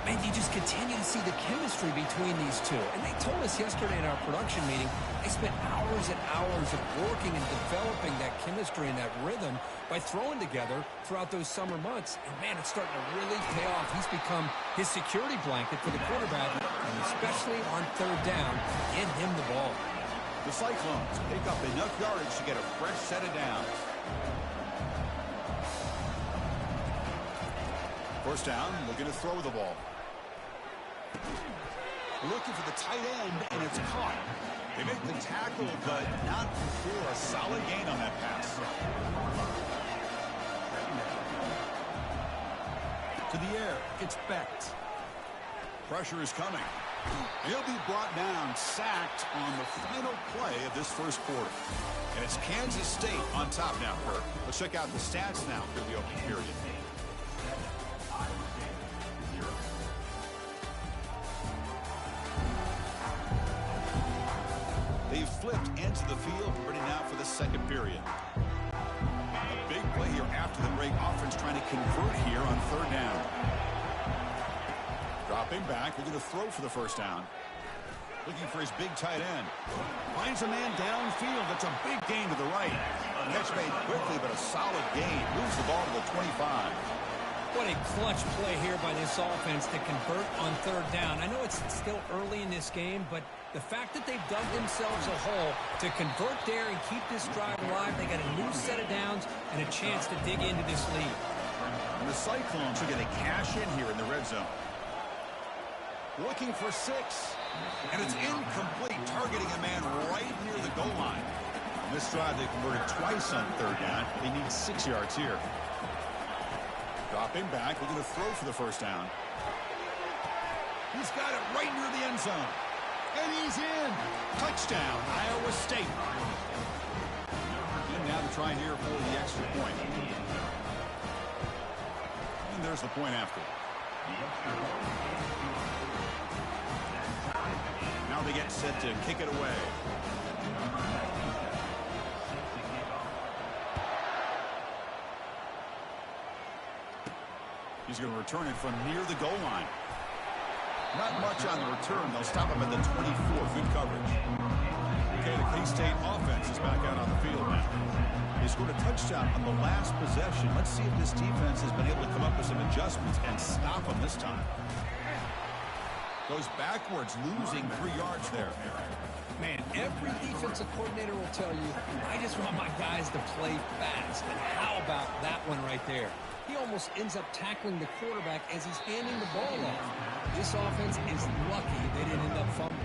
Man, you just continue to see the chemistry between these two. And they told us yesterday in our production meeting, they spent hours and hours of working and developing that chemistry and that rhythm by throwing together throughout those summer months. And, man, it's starting to really pay off. He's become his security blanket for the quarterback, and especially on 3rd down, get him the ball. The Cyclones pick up enough yardage to get a fresh set of downs. 1st down, looking to throw the ball. Looking for the tight end, and it's caught. They make the tackle, but not before a solid gain on that pass. To the air, it's Becht. Pressure is coming. He'll be brought down, sacked on the final play of this 1st quarter. And it's Kansas State on top now, Kirk. Let's check out the stats now for the opening period. They've flipped into the field, ready now for the 2nd period. A big play here after the break. Offense trying to convert here on 3rd down. Dropping back, looking to throw for the 1st down. Looking for his big tight end. Finds a man downfield. That's a big gain to the right. Catch made quickly, but a solid gain. Moves the ball to the 25. What a clutch play here by this offense to convert on 3rd down. I know it's still early in this game, but the fact that they've dug themselves a hole to convert there and keep this drive alive, they got a new set of downs and a chance to dig into this lead. And the Cyclones are going to cash in here in the red zone. Looking for 6. And it's incomplete, targeting a man right near the goal line. On this drive, they converted twice on 3rd down. They need 6 yards here. Dropping back, looking to throw for the 1st down. He's got it right near the end zone. And he's in. Touchdown, Iowa State. And now to try here for the extra point. And there's the point after. Now they get set to kick it away. He's going to return it from near the goal line. Not much on the return. They'll stop him at the 24. Good coverage. Okay, the K-State offense is back out on the field now. They scored a touchdown on the last possession. Let's see if this defense has been able to come up with some adjustments and stop them this time. Goes backwards, losing 3 yards there. Man, every defensive coordinator will tell you, I just want my guys to play fast. And how about that one right there? He almost ends up tackling the quarterback as he's handing the ball off. This offense is lucky they didn't end up fumbling.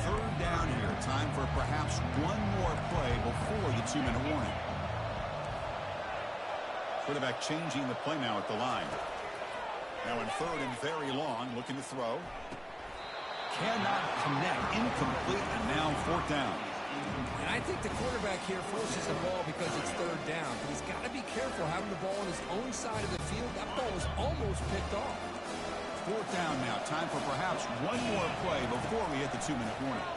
3rd down here. Time for perhaps one more play before the 2-minute warning. Quarterback changing the play now at the line. Now in 3rd and very long, looking to throw. Cannot connect. Incomplete, and now 4th down. And I think the quarterback here forces the ball because it's 3rd down. But he's got to be careful having the ball on his own side of the field. That ball was almost picked off. 4th down now. Time for perhaps one more play before we hit the 2-minute warning.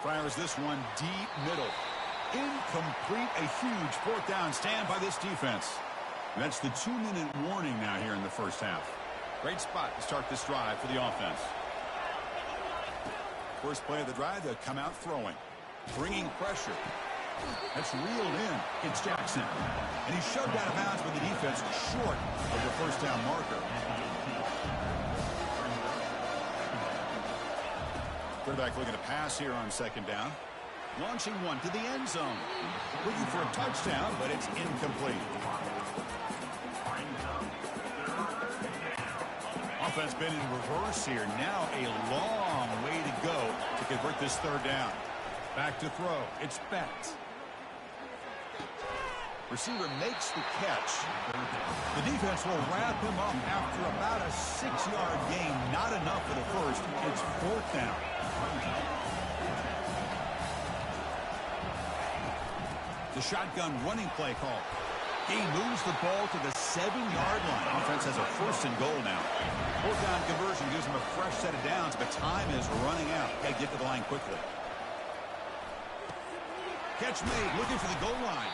Fires this one deep middle. Incomplete. A huge 4th down stand by this defense. And that's the 2-minute warning now here in the first half. Great spot to start this drive for the offense. First play of the drive, they'll come out throwing. Bringing pressure. That's reeled in. It's Jackson. And he's shoved out of bounds by the defense short of the first down marker. Quarterback looking to pass here on 2nd down. Launching one to the end zone. Looking for a touchdown, but it's incomplete. Offense been in reverse here. Now a long way to go to convert this 3rd down. Back to throw. It's Betts. Receiver makes the catch. The defense will wrap him up after about a 6-yard gain. Not enough for the first. It's 4th down. The shotgun running play call. He moves the ball to the 7-yard line. Offense has a 1st and goal now. 4th down conversion gives him a fresh set of downs, but time is running out. Got to get to the line quickly. Catch made, looking for the goal line.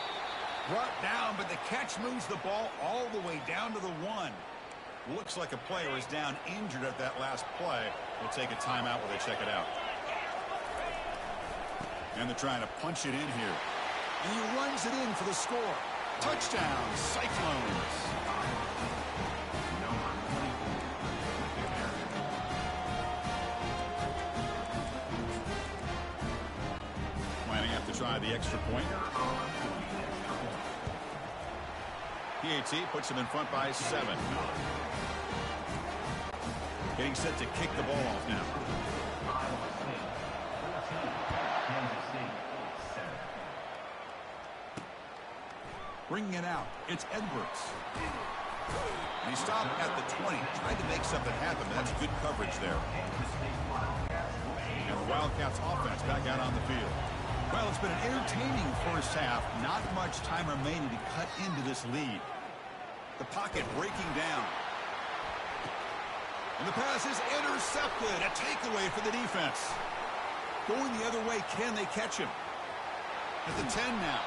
Brought down, but the catch moves the ball all the way down to the 1. Looks like a player is down injured at that last play. We'll take a timeout while they check it out. And they're trying to punch it in here. And he runs it in for the score. Touchdown, Cyclones. Lining up to try the extra point. PAT puts him in front by 7. Getting set to kick the ball off now. Bringing it out. It's Edwards. And he stopped at the 20. Tried to make something happen, but that's good coverage there. And the Wildcats offense back out on the field. Well, it's been an entertaining first half. Not much time remaining to cut into this lead. The pocket breaking down. And the pass is intercepted. A takeaway for the defense. Going the other way, can they catch him? At the 10 now.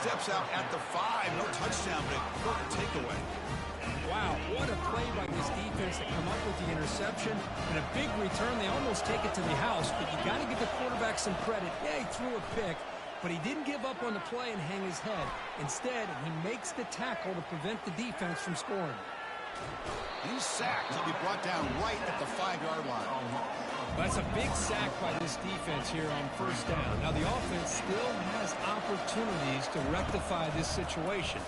Steps out at the 5. No touchdown, but a important takeaway. Wow, what a play by this defense to come up with the interception. And a big return. They almost take it to the house, but you got to give the quarterback some credit. Yeah, he threw a pick, but he didn't give up on the play and hang his head. Instead, he makes the tackle to prevent the defense from scoring. He's sacked. He'll be brought down right at the 5-yard line. That's a big sack by this defense here on first down. Now, the offense still has opportunities to rectify this situation,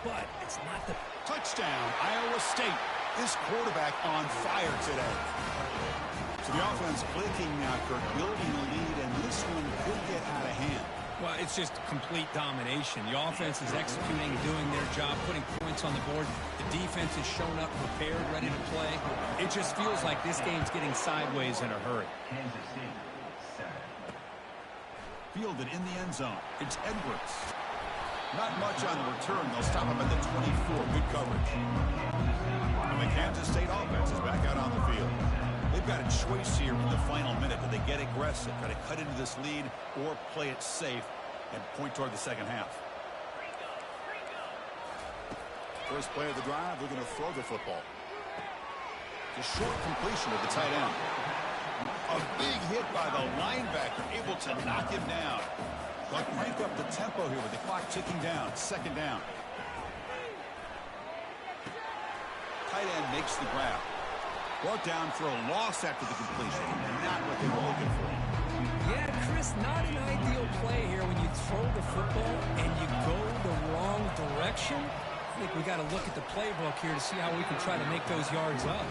but it's not the... Touchdown, Iowa State. This quarterback on fire today. So the offense clicking now, Kirk, building a lead, and this one could get out of hand. Well, it's just complete domination. The offense is executing, doing their job, putting points on the board. The defense has shown up prepared, ready to play. It just feels like this game's getting sideways in a hurry. Fielded in the end zone. It's Edwards. Not much on the return. They'll stop him at the 24. Good coverage. And the Kansas State offense is back out on the field. They've got a choice here in the final minute. Do they get aggressive, try to cut into this lead, or play it safe and point toward the second half? First play of the drive, they're going to throw the football. The short completion of the tight end. A big hit by the linebacker, able to knock him down. They'll crank up the tempo here with the clock ticking down. Second down. Tight end makes the grab. Brought down for a loss after the completion. Not what they were looking for. Yeah, Chris, not an ideal play here when you throw the football and you go the wrong direction. I think we got to look at the playbook here to see how we can try to make those yards up.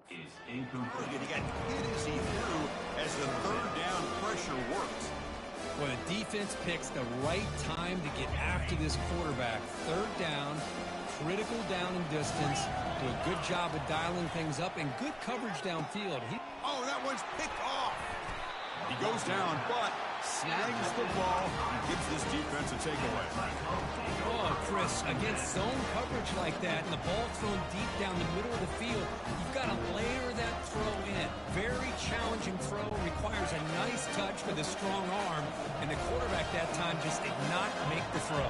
Is incomplete. He got hit as he threw as the third down pressure worked. Well, the defense picks the right time to get after this quarterback. Third down, critical down and distance. Do a good job of dialing things up and good coverage downfield. Oh, that one's picked off. He goes down, but snags the ball and gives this defense a takeaway. Oh, Chris, against zone coverage like that and the ball thrown deep down the middle of the field, you've got to layer that throw in. Very challenging throw, requires a nice touch with a strong arm, and the quarterback that time just did not make the throw.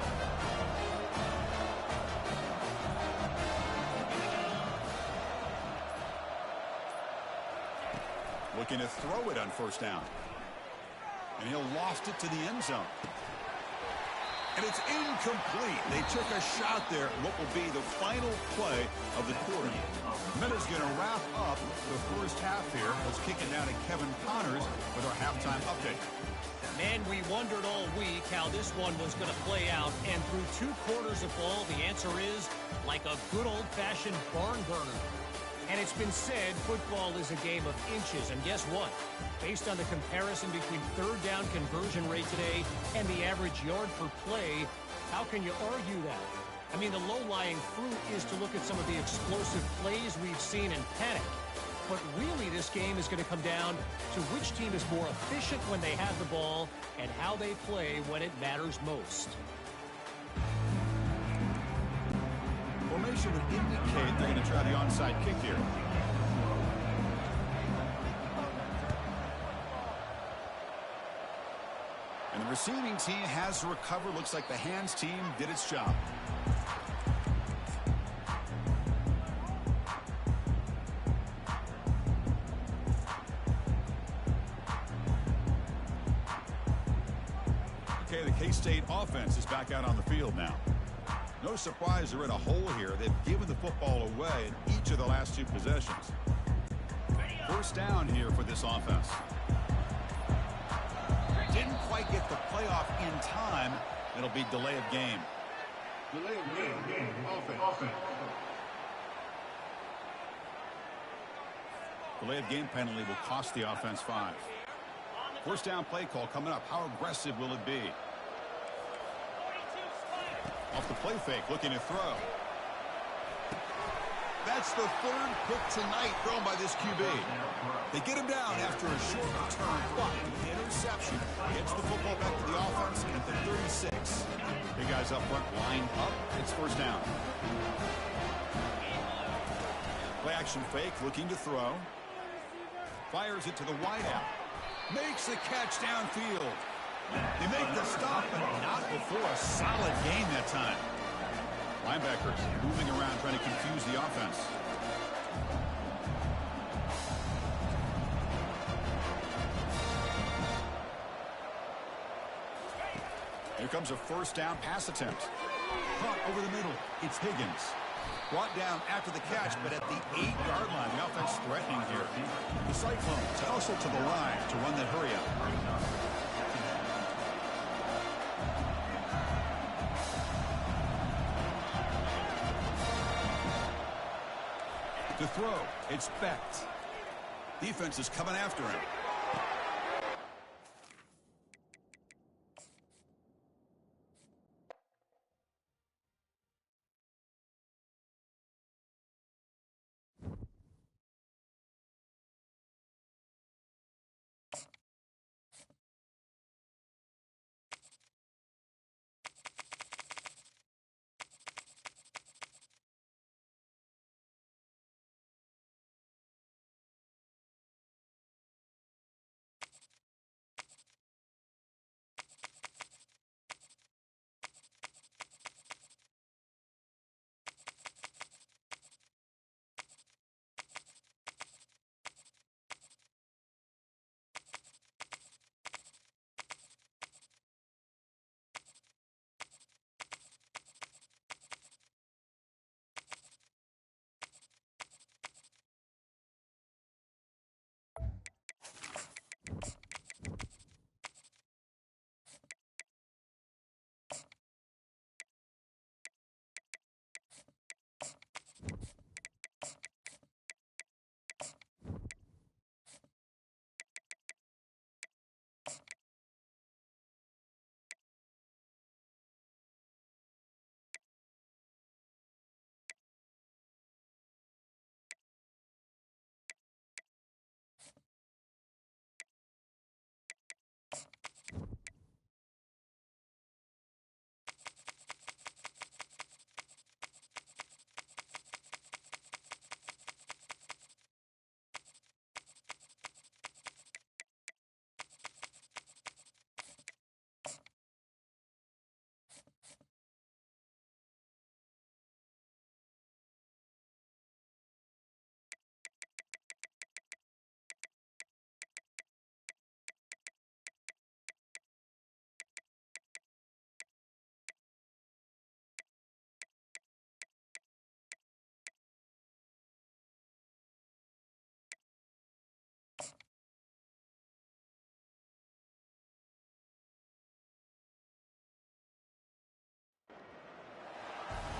Looking to throw it on first down. And he'll loft it to the end zone. And it's incomplete. They took a shot there. What will be the final play of the quarter. Minutes going to wrap up the first half here. Let's kick it down to Kevin Connors with our halftime update. Man, we wondered all week how this one was going to play out. And through 2 quarters of ball, the answer is like a good old-fashioned barn burner. And it's been said football is a game of inches. And guess what? Based on the comparison between third down conversion rate today and the average yard per play, how can you argue that? I mean, the low-lying fruit is to look at some of the explosive plays we've seen and panic. But really, this game is going to come down to which team is more efficient when they have the ball and how they play when it matters most. Formation would indicate they're going to try the onside kick here. And the receiving team has to recover. Looks like the hands team did its job. Okay, the K-State offense is back out on the field now. No surprise they're in a hole here. They've given the football away in each of the last 2 possessions. First down here for this offense. Didn't quite get the playoff in time. It'll be delay of game. Delay of game. Offense. Delay of game penalty will cost the offense 5. First down play call coming up. How aggressive will it be? Off the play fake, looking to throw. That's the 3rd pick tonight thrown by this QB. They get him down after a short return, but the interception gets the football back to the offense at the 36. Big guys up front, line up. It's first down. Play action fake, looking to throw. Fires it to the wideout. Makes the catch downfield. They make the stop, but not before a solid gain that time. Linebackers moving around, trying to confuse the offense. Here comes a first down pass attempt. Caught over the middle. It's Higgins. Brought down after the catch, but at the 8-yard line. The offense threatening here. The Cyclones hustle to the line to run that hurry up. To throw, it's Becht. Defense is coming after him.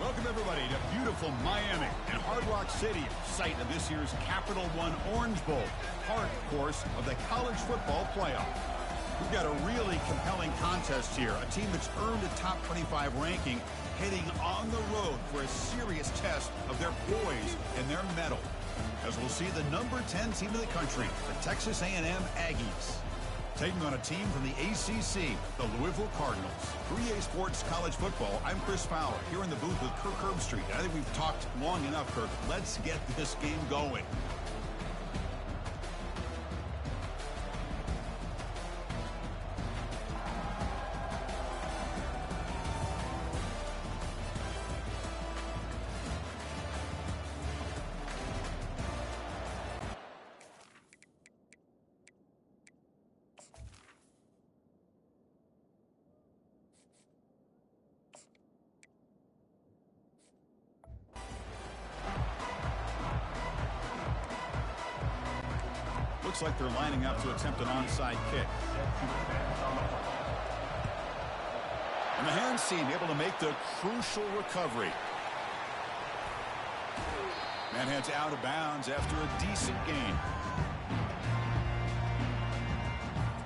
Welcome, everybody, to beautiful Miami and Hard Rock City, site of this year's Capital One Orange Bowl, part, of course, of the college football playoff. We've got a really compelling contest here, a team that's earned a top 25 ranking, heading on the road for a serious test of their poise and their mettle, as we'll see the number 10 team in the country, the Texas A&M Aggies, taking on a team from the ACC, the Louisville Cardinals. For EA Sports College Football, I'm Chris Fowler, here in the booth with Kirk Herbstreit. I think we've talked long enough, Kirk. Let's get this game going. Looks like they're lining up to attempt an onside kick. And the hands team able to make the crucial recovery. Man heads out of bounds after a decent gain.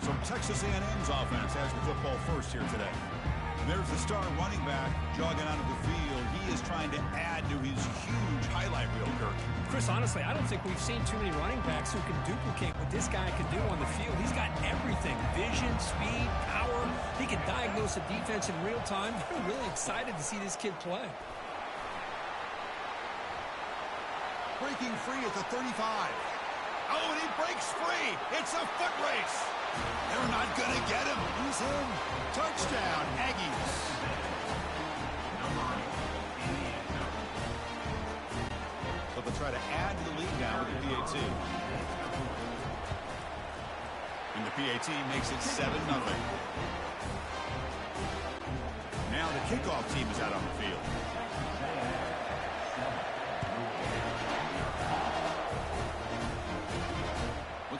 So Texas A&M's offense has the football first here today. And there's the star running back jogging out of the field. He is trying to add to his huge highlight reel, Kirk. Chris, honestly, I don't think we've seen too many running backs who can duplicate what this guy can do on the field. He's got everything: vision, speed, power. He can diagnose a defense in real time. I'm really excited to see this kid play. Breaking free at the 35. Oh, and he breaks free. It's a foot race. They're not going to get him. He's in. Touchdown, Aggies. So they'll try to add to the lead now with the PAT. And the PAT makes it 7-0. Now the kickoff team is out on the field.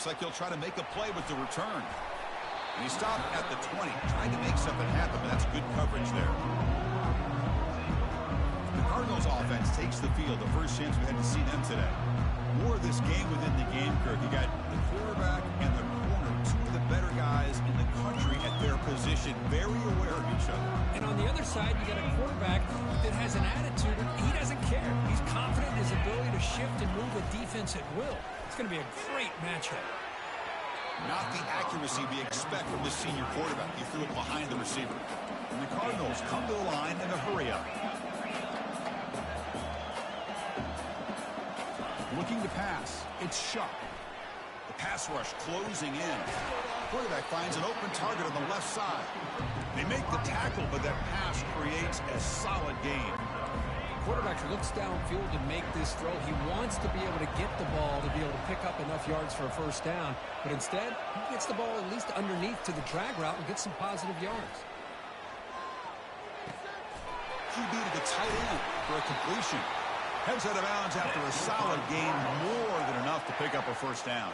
Looks like he'll try to make a play with the return. And he stopped at the 20, trying to make something happen, but that's good coverage there. The Cardinals offense takes the field, the first chance we had to see them today. More of this game within the game, Kirk. You got the quarterback and the corner, two of the better guys in the country at their position, very aware of each other. And on the other side, you got a quarterback that has an attitude. He doesn't care. He's confident in his ability to shift and move the defense at will. It's going to be a great matchup. Not the accuracy we expect from the senior quarterback. He threw it behind the receiver. And the Cardinals come to the line in a hurry-up. Looking to pass. It's Shuck. The pass rush closing in. Quarterback finds an open target on the left side. They make the tackle, but that pass creates a solid gain. Quarterback looks downfield to make this throw. He wants to be able to get the ball to be able to pick up enough yards for a first down. But instead, he gets the ball at least underneath to the drag route and gets some positive yards. QB to the tight end for a completion. Heads out of bounds after a solid gain, more than enough to pick up a first down.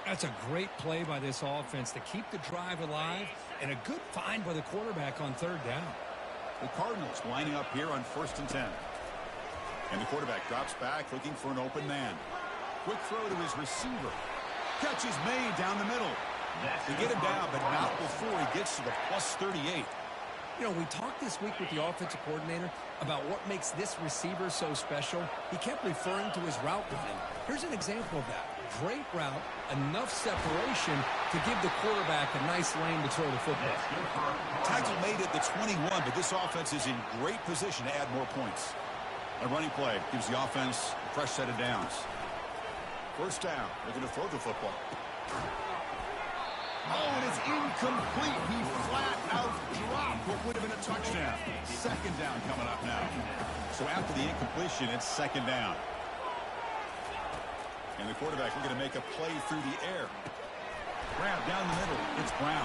That's a great play by this offense to keep the drive alive, and a good find by the quarterback on third down. The Cardinals lining up here on 1st and 10. And the quarterback drops back looking for an open man. Quick throw to his receiver. Catch is made down the middle. They get him down, but not before he gets to the +38. You know, we talked this week with the offensive coordinator about what makes this receiver so special. He kept referring to his route running. Here's an example of that. Great route, enough separation to give the quarterback a nice lane to throw the football. Tackle made at the 21, but this offense is in great position to add more points. A running play gives the offense a fresh set of downs. First down, looking to throw the football. Oh, and it's incomplete. He flat out dropped what would have been a touchdown. Second down coming up now. So after the incompletion, it's second down. And the quarterback looking to make a play through the air. Grab down the middle. It's Brown.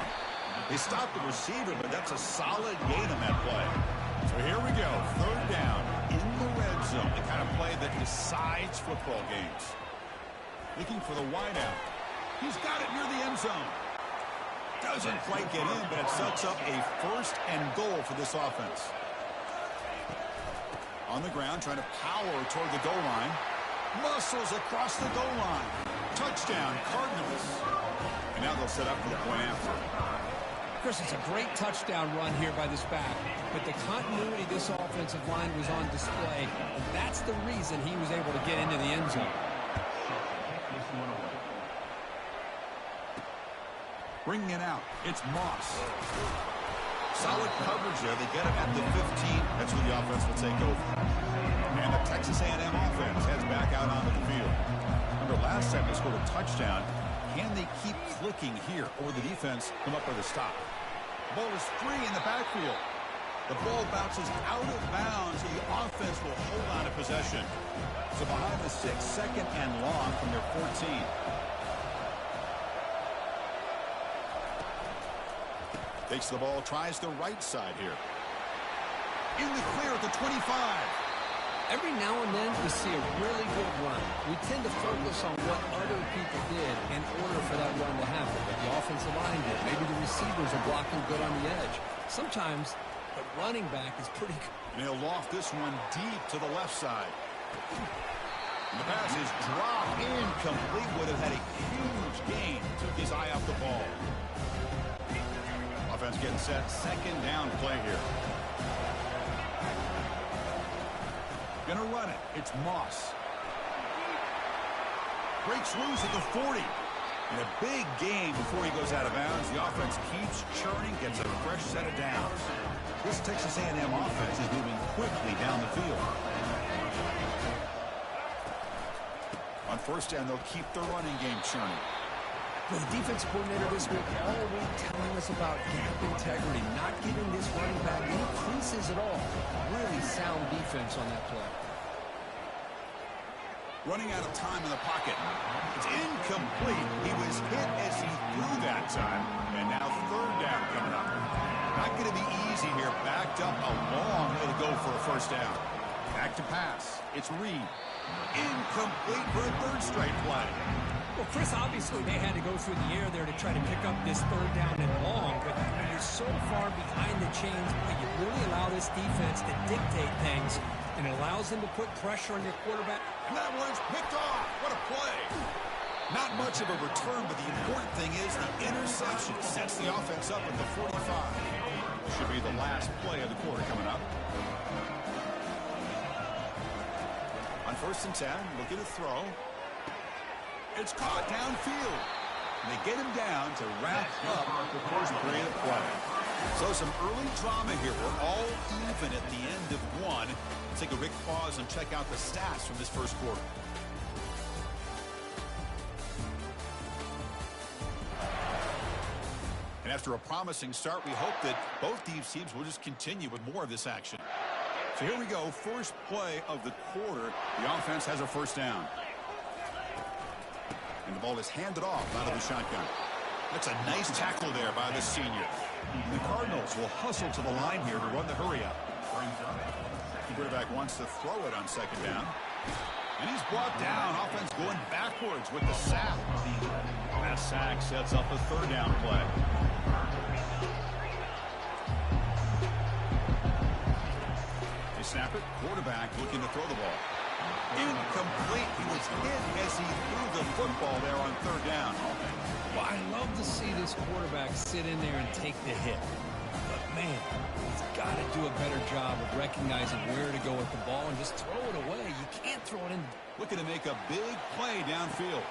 They stopped the receiver, but that's a solid gain on that play. So here we go. Third down in the red zone. The kind of play that decides football games. Looking for the wideout. He's got it near the end zone. Doesn't quite get in, but it sets up a first and goal for this offense. On the ground, trying to power toward the goal line. Muscles across the goal line. Touchdown, Cardinals. And now they'll set up for the point after. Chris, it's a great touchdown run here by this back, but the continuity of this offensive line was on display, and that's the reason he was able to get into the end zone. Bringing it out, it's Moss. Solid coverage there. They get him at the 15. That's where the offense will take over. And the Texas A&M offense heads back out onto the field. Remember, last time they scored a touchdown. Can they keep clicking here, or the defense come up with a stop? The ball is free in the backfield. The ball bounces out of bounds, and the offense will hold on to possession. So behind the 6, second and long from their 14. Takes the ball, tries the right side here. In the clear at the 25. Every now and then we see a really good run. We tend to focus on what other people did in order for that run to happen. But the offensive line did. Maybe the receivers are blocking good on the edge. Sometimes the running back is pretty good. And he'll loft this one deep to the left side. And the pass is dropped incomplete. Would have had a huge gain. Took his eye off the ball. Offense getting set. Second down play here. Gonna run it. It's Moss. Breaks loose at the 40. And a big gain before he goes out of bounds. The offense keeps churning, gets a fresh set of downs. This Texas A&M offense is moving quickly down the field. On first down, they'll keep their running game churning. Well, the defensive coordinator this week all week telling us about gap integrity, not giving this running back any creases at all. Really sound defense on that play. Running out of time in the pocket. It's incomplete. He was hit as he threw that time. And now third down coming up. Not going to be easy here. Backed up a long way to go for a first down. Back to pass. It's Reed. Incomplete for a third straight play. Well, Chris, obviously they had to go through the air there to try to pick up this third down and long, but when you're so far behind the chains, you really allow this defense to dictate things, and it allows them to put pressure on your quarterback. And that one's picked off. What a play. Not much of a return, but the important thing is the interception sets the offense up at the 45. Should be the last play of the quarter coming up. On 1st and 10, looking to throw. It's caught downfield. And they get him down to wrap up the first period of play. So some early drama here. We're all even at the end of one. Let's take a quick pause and check out the stats from this first quarter. And after a promising start, we hope that both these teams will just continue with more of this action. So here we go. First play of the quarter. The offense has a first down. And the ball is handed off out of the shotgun. That's a nice tackle there by the senior. The Cardinals will hustle to the line here to run the hurry up. The quarterback wants to throw it on 2nd down. And he's brought down. Offense going backwards with the sack. That sack sets up a 3rd down play. They snap it. Quarterback looking to throw the ball. Incomplete. He was hit as he threw the football there on 3rd down. Well, I love to see this quarterback sit in there and take the hit. But, man, he's got to do a better job of recognizing where to go with the ball and just throw it away. You can't throw it in. Looking to make a big play downfield.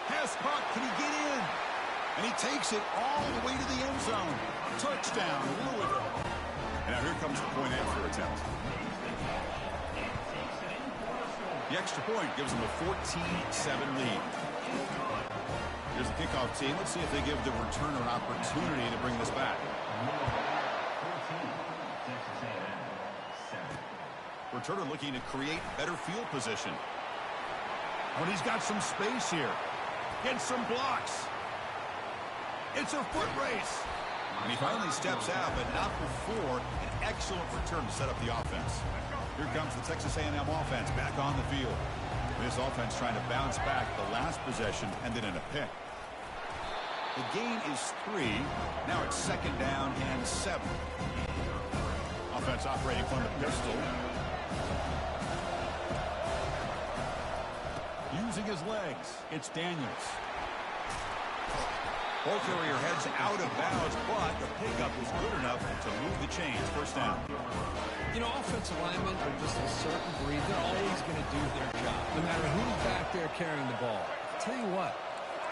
Pass caught. Can he get in? And he takes it all the way to the end zone. Touchdown, Louisville. And now here comes the point-after attempt. The extra point gives them a 14-7 lead. Here's the kickoff team. Let's see if they give the returner an opportunity to bring this back. Returner looking to create better field position. Oh, and he's got some space here. Gets some blocks. It's a foot race. And he finally steps out, but not before an excellent return to set up the offense. Here comes the Texas A&M offense back on the field. This offense trying to bounce back. The last possession ended in a pick. The gain is 3. Now it's 2nd down and 7. Offense operating from the pistol. Using his legs, it's Daniels. Ball carrier heads out of bounds, but the pickup is good enough to move the chains. 1st down. You know, offensive linemen are just a certain breed. They're always going to do their job, no matter who's back there carrying the ball. I'll tell you what,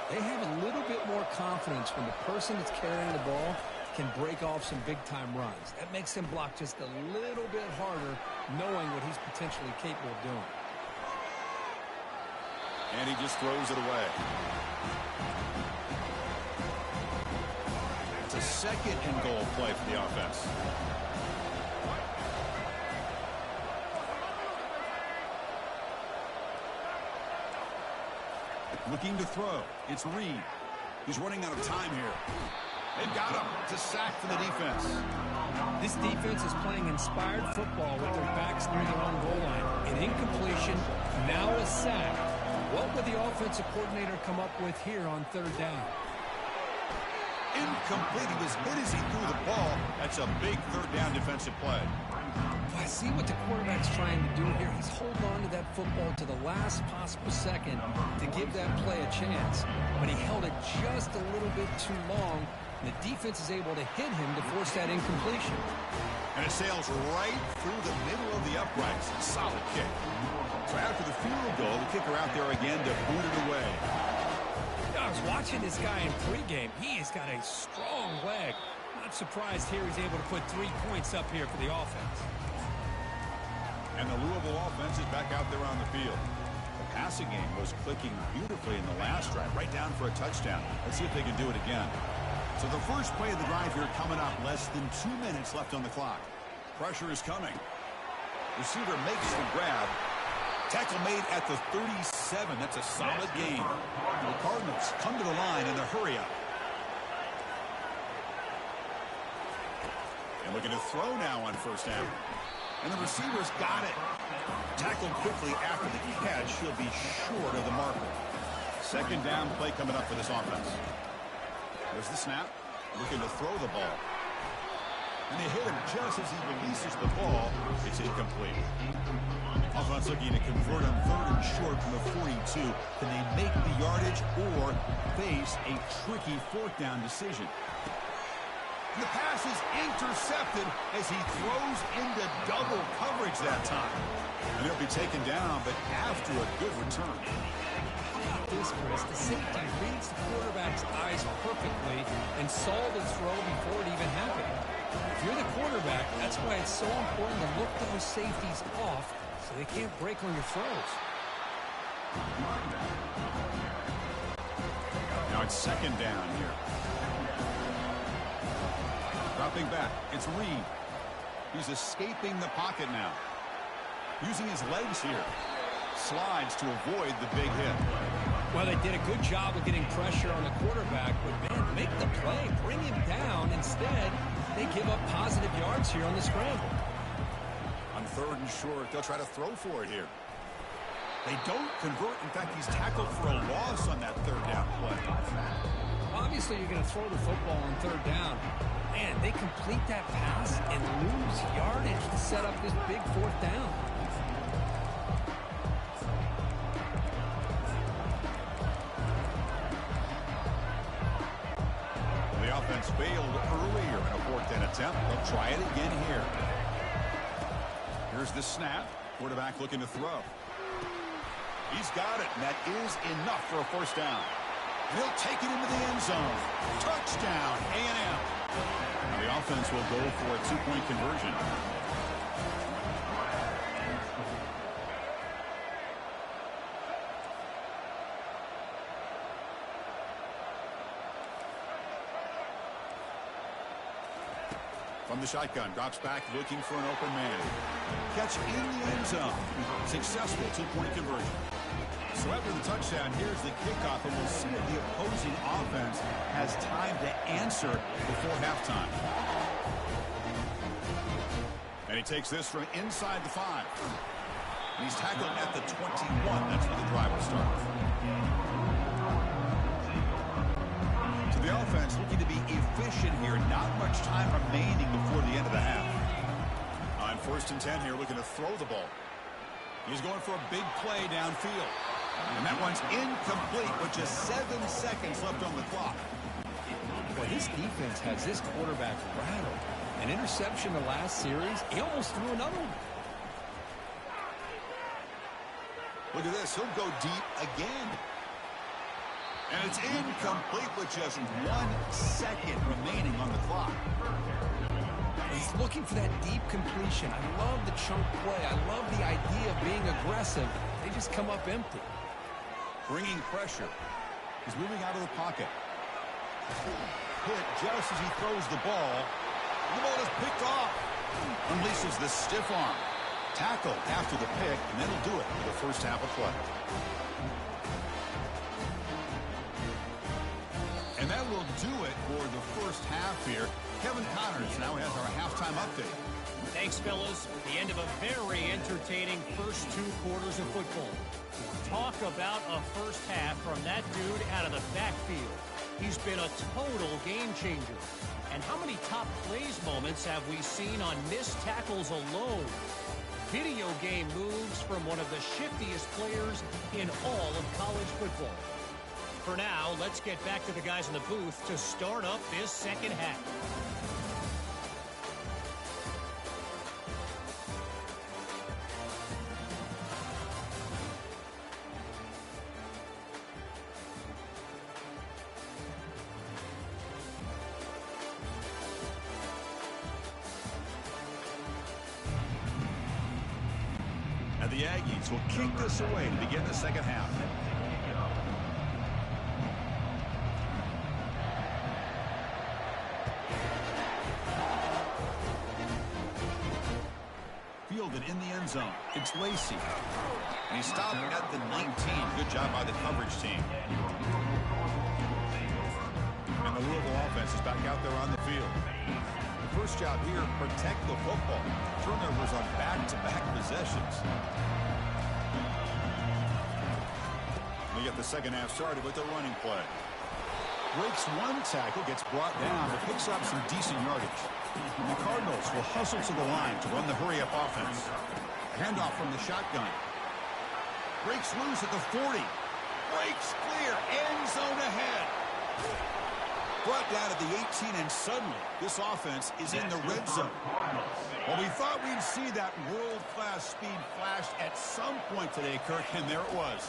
they have a little bit more confidence when the person that's carrying the ball can break off some big-time runs. That makes them block just a little bit harder, knowing what he's potentially capable of doing. And he just throws it away. It's a 2nd and goal play for the offense. Looking to throw. It's Reed. He's running out of time here. They've got him. It's a sack for the defense. This defense is playing inspired football with their backs near their own goal line. An incompletion, now a sack. What would the offensive coordinator come up with here on 3rd down? Incomplete. He was hit as he threw the ball. That's a big 3rd down defensive play. I see what the quarterback's trying to do here. He's holding on to that football to the last possible second to give that play a chance. But he held it just a little bit too long. And the defense is able to hit him to force that incompletion. And it sails right through the middle of the uprights. Solid kick. So after the field goal, the kicker out there again to boot it away. I was watching this guy in pregame. He has got a strong leg. Not surprised here he's able to put 3 points up here for the offense. And the Louisville offense is back out there on the field. The passing game was clicking beautifully in the last drive, right down for a touchdown. Let's see if they can do it again. So the first play of the drive here coming up, less than 2 minutes left on the clock. Pressure is coming. Receiver makes the grab. Tackle made at the 37. That's a solid gain. The Cardinals come to the line in the hurry up. And looking to throw now on 1st down. And the receiver's got it. Tackled quickly after the catch. He'll be short of the marker. Second down play coming up for this offense. There's the snap. Looking to throw the ball. And they hit him just as he releases the ball. It's incomplete. Offense looking to convert on 3rd and short from the 42. Can they make the yardage or face a tricky 4th down decision? And the pass is intercepted as he throws into double coverage that time. And he'll be taken down, but after a good return. This, Chris, the safety reads the quarterback's eyes perfectly and saw the throw before it even happened. If you're the quarterback, that's why it's so important to look those safeties off so they can't break on your throws. Now it's second down here. Dropping back, it's Reed. He's escaping the pocket now. Using his legs here. Slides to avoid the big hit. Well, they did a good job of getting pressure on the quarterback, but, man, make the play, bring him down. Instead, they give up positive yards here on the scramble. On 3rd and short, they'll try to throw for it here. They don't convert. In fact, he's tackled for a loss on that 3rd down play. Obviously, you're going to throw the football on 3rd down. Man, they complete that pass and lose yardage to set up this big 4th down. Offense failed earlier in a 4th down attempt. They'll try it again here. Here's the snap. Quarterback looking to throw. He's got it, and that is enough for a 1st down. And he'll take it into the end zone. Touchdown, A&M. Now the offense will go for a 2-point conversion. From the shotgun, drops back, looking for an open man. Catch in the end zone. Successful 2-point conversion. So after the touchdown, here's the kickoff, and we'll see if the opposing offense has time to answer before halftime. And he takes this from inside the 5. And he's tackled at the 21. That's where the drive will start. The offense looking to be efficient here. Not much time remaining before the end of the half. On 1st and 10 here, looking to throw the ball. He's going for a big play downfield. And that one's incomplete with just 7 seconds left on the clock. Well, this defense has this quarterback rattled. An interception the last series. He almost threw another one. Look at this. He'll go deep again. And it's incomplete with just 1 second remaining on the clock. He's looking for that deep completion. I love the chunk play. I love the idea of being aggressive. They just come up empty. Bringing pressure. He's moving out of the pocket. Hit just as he throws the ball. The ball is picked off. Unleashes the stiff arm. Tackle after the pick, and that'll do it for the 1st half of play. And that will do it for the 1st half here. Kevin Connors now has our halftime update. Thanks, fellas. The end of a very entertaining first 2 quarters of football. Talk about a first half from that dude out of the backfield. He's been a total game changer. And how many top plays moments have we seen on missed tackles alone? Video game moves from one of the shiftiest players in all of college football. For now, let's get back to the guys in the booth to start up this second half. And the Aggies will kick this away to begin the second half. Fielded in the end zone. It's Lacey. And he stopped at the 19. Good job by the coverage team. And the Louisville offense is back out there on the field. The first job here, protect the football. Turnovers on back-to-back possessions. The get the second half started with the running play. Breaks one tackle, gets brought down, but picks up some decent yardage. And the Cardinals will hustle to the line to run the hurry-up offense. Handoff from the shotgun. Breaks loose at the 40. Breaks clear. End zone ahead. Brought down at the 18, and suddenly this offense is in the red zone. Well, we thought we'd see that world-class speed flashed at some point today, Kirk, and there it was.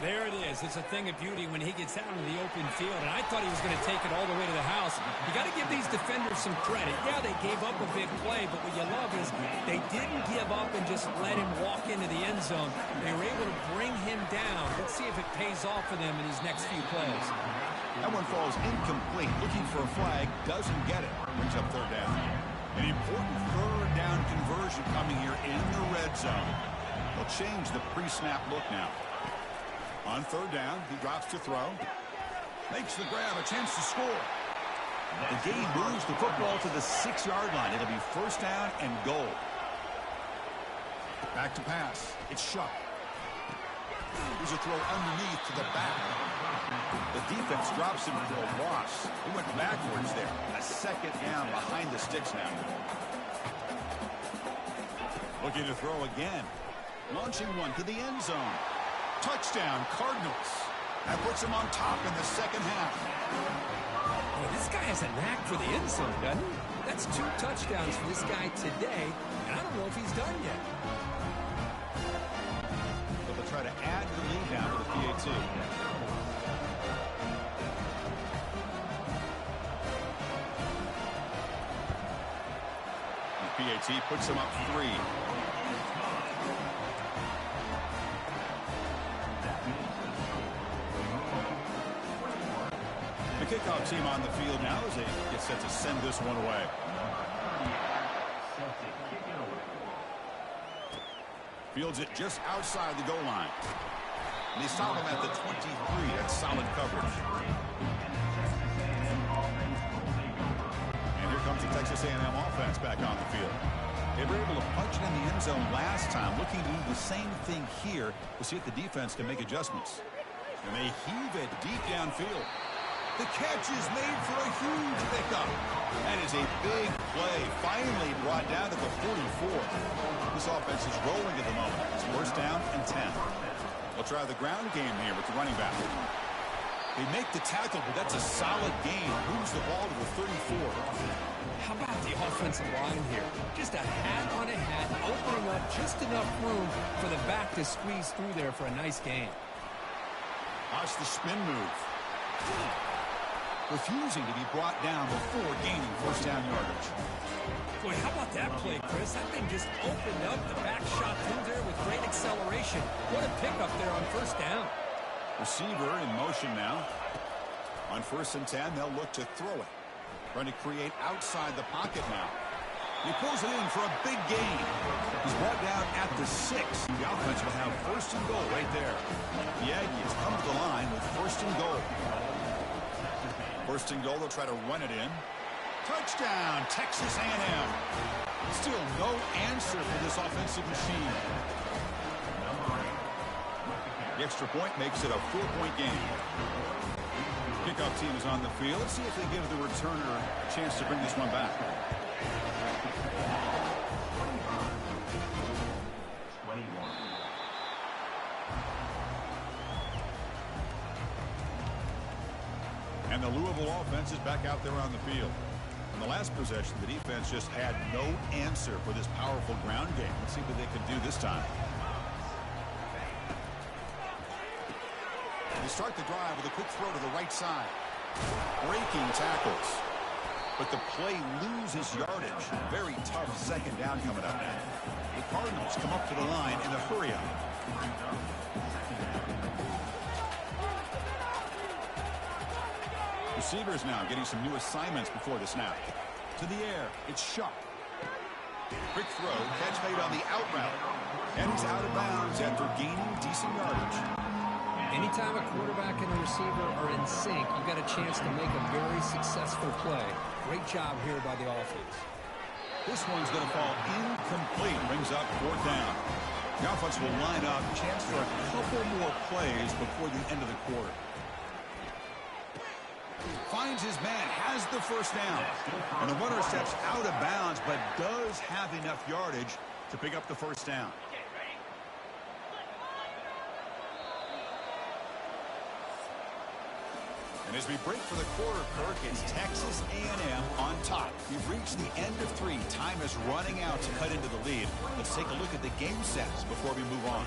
There it is. It's a thing of beauty when he gets out into the open field, and I thought he was going to take it all the way to the house. You got to give these defenders some credit. Yeah, they gave up a big play, but what you love is they didn't give up and just let him walk into the end zone. They were able to bring him down. Let's see if it pays off for them in these next few plays. That one falls incomplete. Looking for a flag, doesn't get it. Brings up third down. An important third down conversion coming here in the red zone. They'll change the pre-snap look now. On third down, he drops to throw. Makes the grab, a chance to score. The game moves the football to the 6-yard line. It'll be first down and goal. Back to pass. It's Shuck. Here's a throw underneath to the back. The defense drops him for a loss. He went backwards there. A second down behind the sticks now. Looking to throw again. Launching one to the end zone. Touchdown, Cardinals. That puts him on top in the second half. Boy, this guy has a knack for the end zone, doesn't he? That's 2 touchdowns for this guy today, and I don't know if he's done yet. But they'll try to add the lead now to the PAT. The PAT puts him up 3. Kickoff team on the field now as they get set to send this one away. Fields it just outside the goal line. And they stop him at the 23. That's solid coverage. And here comes the Texas A&M offense back on the field. They were able to punch it in the end zone last time, looking to do the same thing here to see if the defense can make adjustments. And they heave it deep downfield. The catch is made for a huge pickup. That is a big play, finally brought down to the 44. This offense is rolling at the moment. It's first down and 10. They'll try the ground game here with the running back. They make the tackle, but that's a solid gain. Moves the ball to the 34. How about the offensive line here? Just a hat on a hat, opening up just enough room for the back to squeeze through there for a nice gain. Watch the spin move. Refusing to be brought down before gaining first down yardage. Boy, how about that play, Chris? That thing just opened up. The back shot through there with great acceleration. What a pickup there on first down. Receiver in motion now. On first and 10, they'll look to throw it. Trying to create outside the pocket now. He pulls it in for a big gain. He's brought down at the 6. The offense will have first and goal right there. The Aggies come to the line with first and goal. First and goal, they'll try to run it in. Touchdown, Texas A&M. Still no answer for this offensive machine. The extra point makes it a 4-point game. Kickoff team is on the field. Let's see if they give the returner a chance to bring this one back. And the Louisville offense is back out there on the field. In the last possession, the defense just had no answer for this powerful ground game. Let's see what they can do this time. They start the drive with a quick throw to the right side. Breaking tackles. But the play loses yardage. Very tough second down coming up now. The Cardinals come up to the line in a hurry-up. Receivers now getting some new assignments before the snap. To the air, it's Shuck. Quick throw, catch made on the out route. And he's out of bounds after gaining decent yardage. Anytime a quarterback and a receiver are in sync, you've got a chance to make a very successful play. Great job here by the offense. This one's going to fall incomplete. Brings up fourth down. The offense will line up. Chance for a couple more plays before the end of the quarter. Finds his man, has the first down. And the runner steps out of bounds, but does have enough yardage to pick up the first down. And as we break for the quarter, Kirk, it's Texas A&M on top. We've reached the end of 3. Time is running out to cut into the lead. Let's take a look at the game sets before we move on.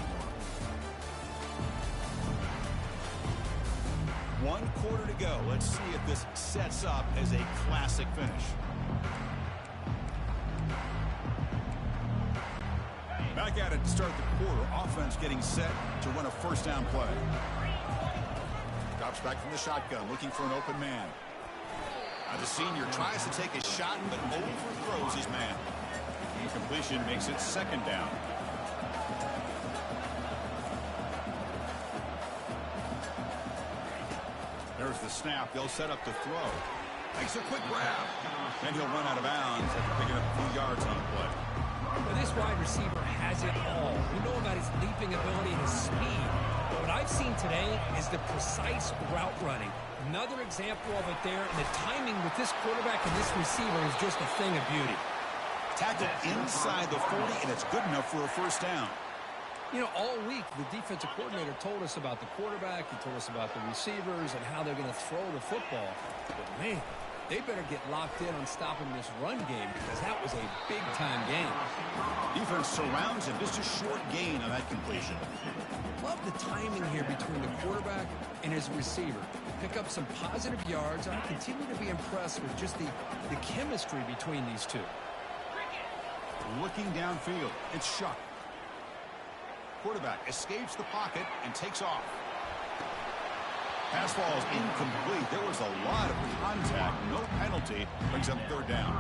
1 quarter to go. Let's see if this sets up as a classic finish. Back at it to start the quarter. Offense getting set to run a first down play. Drops back from the shotgun, looking for an open man. Now the senior tries to take a shot, but overthrows his man. Incompletion makes it second down. There's the snap. They'll set up the throw. Makes a quick grab. And he'll run out of bounds after picking up a few yards on the play. Well, this wide receiver has it all. We know about his leaping ability and his speed. But what I've seen today is the precise route running. Another example of it there. And the timing with this quarterback and this receiver is just a thing of beauty. Tackled inside the 40, and it's good enough for a first down. You know, all week, the defensive coordinator told us about the quarterback. He told us about the receivers and how they're going to throw the football. But, man, they better get locked in on stopping this run game because that was a big-time game. Defense surrounds him. Just a short gain on that completion. Love the timing here between the quarterback and his receiver. Pick up some positive yards. I continue to be impressed with just the chemistry between these two. Looking downfield, it's Shuck. Quarterback escapes the pocket and takes off. Pass falls incomplete. There was a lot of contact. No penalty. Brings up third down.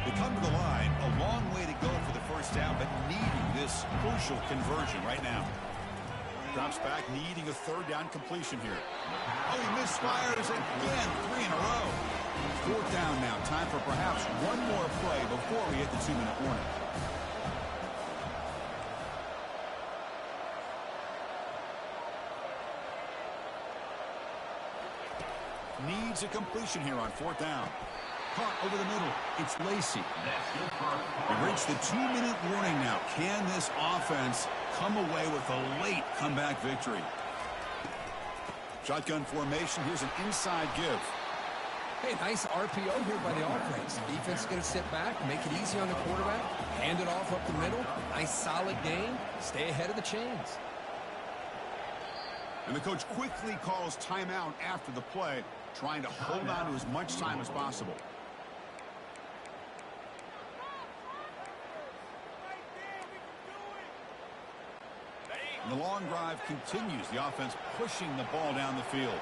They come to the line. A long way to go for the first down, but needing this crucial conversion right now. Drops back, needing a third down completion here. Oh, he misfires again. 3 in a row. Fourth down now. Time for perhaps one more play before we hit the 2-minute warning. Needs a completion here on fourth down. Caught over the middle. It's Lacey. We reached the 2-minute warning now. Can this offense come away with a late comeback victory? Shotgun formation. Here's an inside give. Hey, nice RPO here by the offense. Defense is going to sit back, make it easy on the quarterback, hand it off up the middle. Nice solid game. Stay ahead of the chains. And the coach quickly calls timeout after the play, trying to hold on to as much time as possible. And the long drive continues. The offense pushing the ball down the field.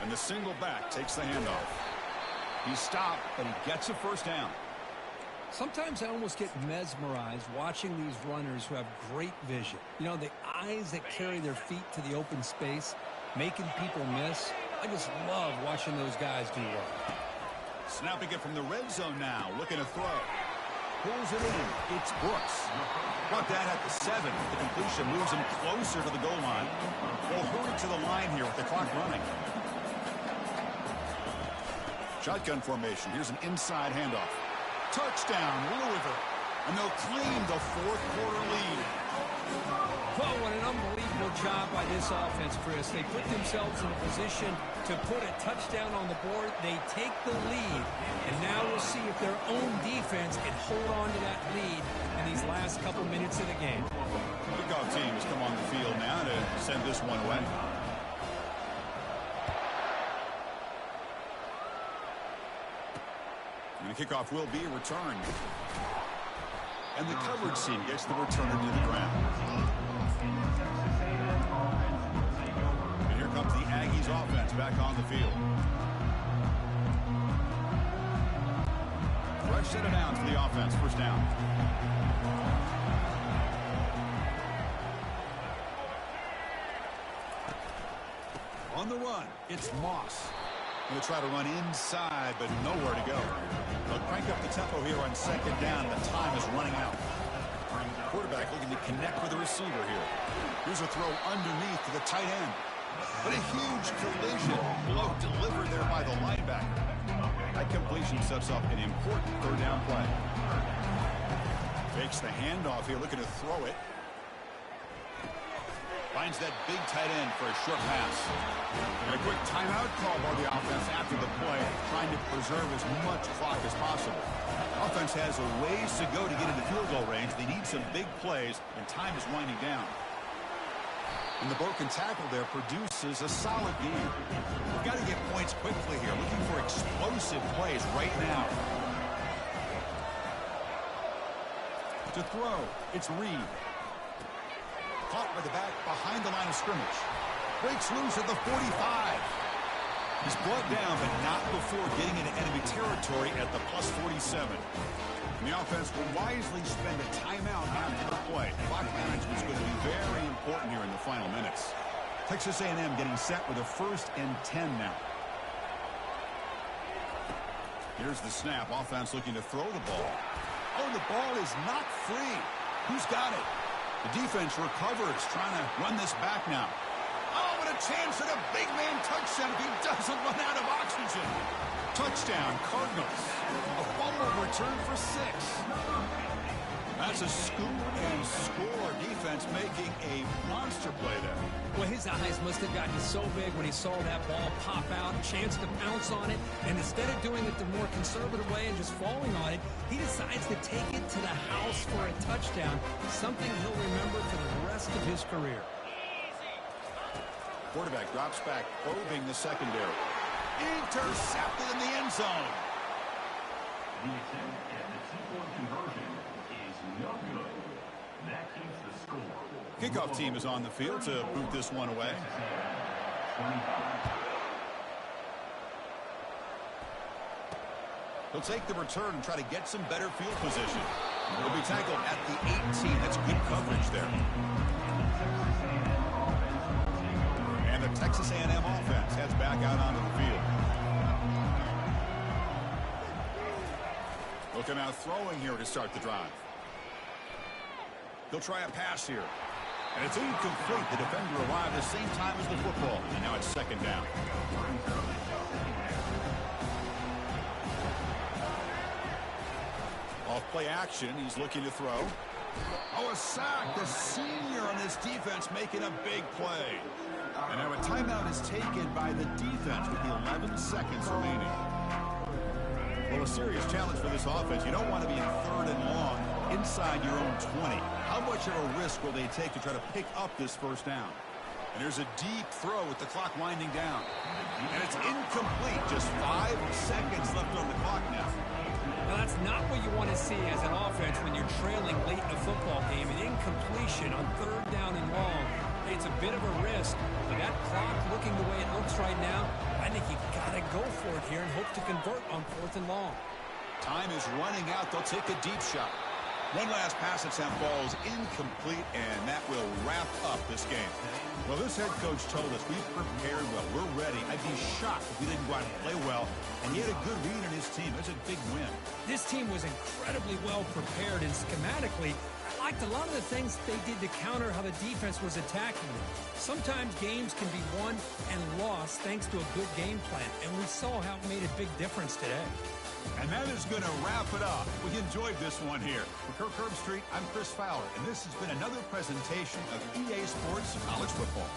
And the single back takes the handoff. He's stopped, but he gets a first down. Sometimes I almost get mesmerized watching these runners who have great vision. You know, the eyes that carry their feet to the open space, making people miss. I just love watching those guys do well. Snapping it from the red zone now, looking to throw. Pulls it in. It's Brooks. Brought that at the 7. The completion moves him closer to the goal line. We'll hurry to the line here with the clock running. Shotgun formation. Here's an inside handoff. Touchdown, Louisville. And they'll claim the fourth quarter lead. Well, what an unbelievable job by this offense, Chris. They put themselves in a position to put a touchdown on the board. They take the lead. And now we'll see if their own defense can hold on to that lead in these last couple minutes of the game. The kickoff team has come on the field now to send this one away. And the kickoff will be returned. And the coverage team gets the returner to the ground. And here comes the Aggies offense back on the field. Fresh set of downs for the offense. First down. the run. It's Moss. Going to try to run inside, but nowhere to go. They'll crank up the tempo here on second down. The time is running out. Quarterback looking to connect with the receiver here. Here's a throw underneath to the tight end. But a huge collision blow delivered there by the linebacker. That completion sets up an important third down play. Takes the handoff here, looking to throw it. Finds that big tight end for a short pass. And a quick timeout call by the offense after the play, trying to preserve as much clock as possible. Offense has a ways to go to get into field goal range. They need some big plays, and time is winding down. And the broken tackle there produces a solid game. We've got to get points quickly here, looking for explosive plays right now. To throw, it's Reed. Caught by the back behind the line of scrimmage. Breaks loose at the 45. He's brought down, but not before getting into enemy territory at the +47. And the offense will wisely spend a timeout after the play. Clock management is going to be very important here in the final minutes. Texas A&M getting set with a 1st and 10 now. Here's the snap. Offense looking to throw the ball. Oh, the ball is not free. Who's got it? The defense recovers, trying to run this back now. Oh, what a chance at a big man touchdown if he doesn't run out of oxygen. Touchdown, Cardinals. A fumble return for 6. That's a scoop and score. Defense making a monster play there. Well, his eyes must have gotten so big when he saw that ball pop out, chance to pounce on it, and instead of doing it the more conservative way and just falling on it, he decides to take it to the house for a touchdown, something he'll remember for the rest of his career. Quarterback drops back, probing the secondary. Intercepted in the end zone. The attempt at the two-point conversion is no good. That keeps the score. Kickoff team is on the field to boot this one away. 25. He'll take the return and try to get some better field position. He'll be tackled at the 18. That's good coverage there. And the Texas A&M offense heads back out onto the field. Looking out throwing here to start the drive. He'll try a pass here. And it's incomplete. The defender arrived the same time as the football. And now it's second down. Off play action. He's looking to throw. Oh, a sack. The senior on this defense making a big play. And now a timeout is taken by the defense with the 11 seconds remaining. Well, a serious challenge for this offense. You don't want to be in 3rd and long inside your own 20. How much of a risk will they take to try to pick up this first down? And there's a deep throw with the clock winding down. And it's incomplete. Just 5 seconds left on the clock now. Now, that's not what you want to see as an offense when you're trailing late in a football game. An incompletion on 3rd down and long. It's a bit of a risk, but that clock looking the way it looks right now, I think you got to go for it here and hope to convert on 4th and long. Time is running out. They'll take a deep shot. One last pass at Sam falls incomplete, and that will wrap up this game. Well, this head coach told us we've prepared well. We're ready. I'd be shocked if we didn't go out and play well, and he had a good read on his team. That's a big win. This team was incredibly well prepared, and schematically, I liked a lot of the things they did to counter how the defense was attacking them. Sometimes games can be won and lost thanks to a good game plan, and we saw how it made a big difference today. And that is going to wrap it up. We enjoyed this one here. For Kirk Herbstreit, I'm Chris Fowler, and this has been another presentation of EA Sports College Football.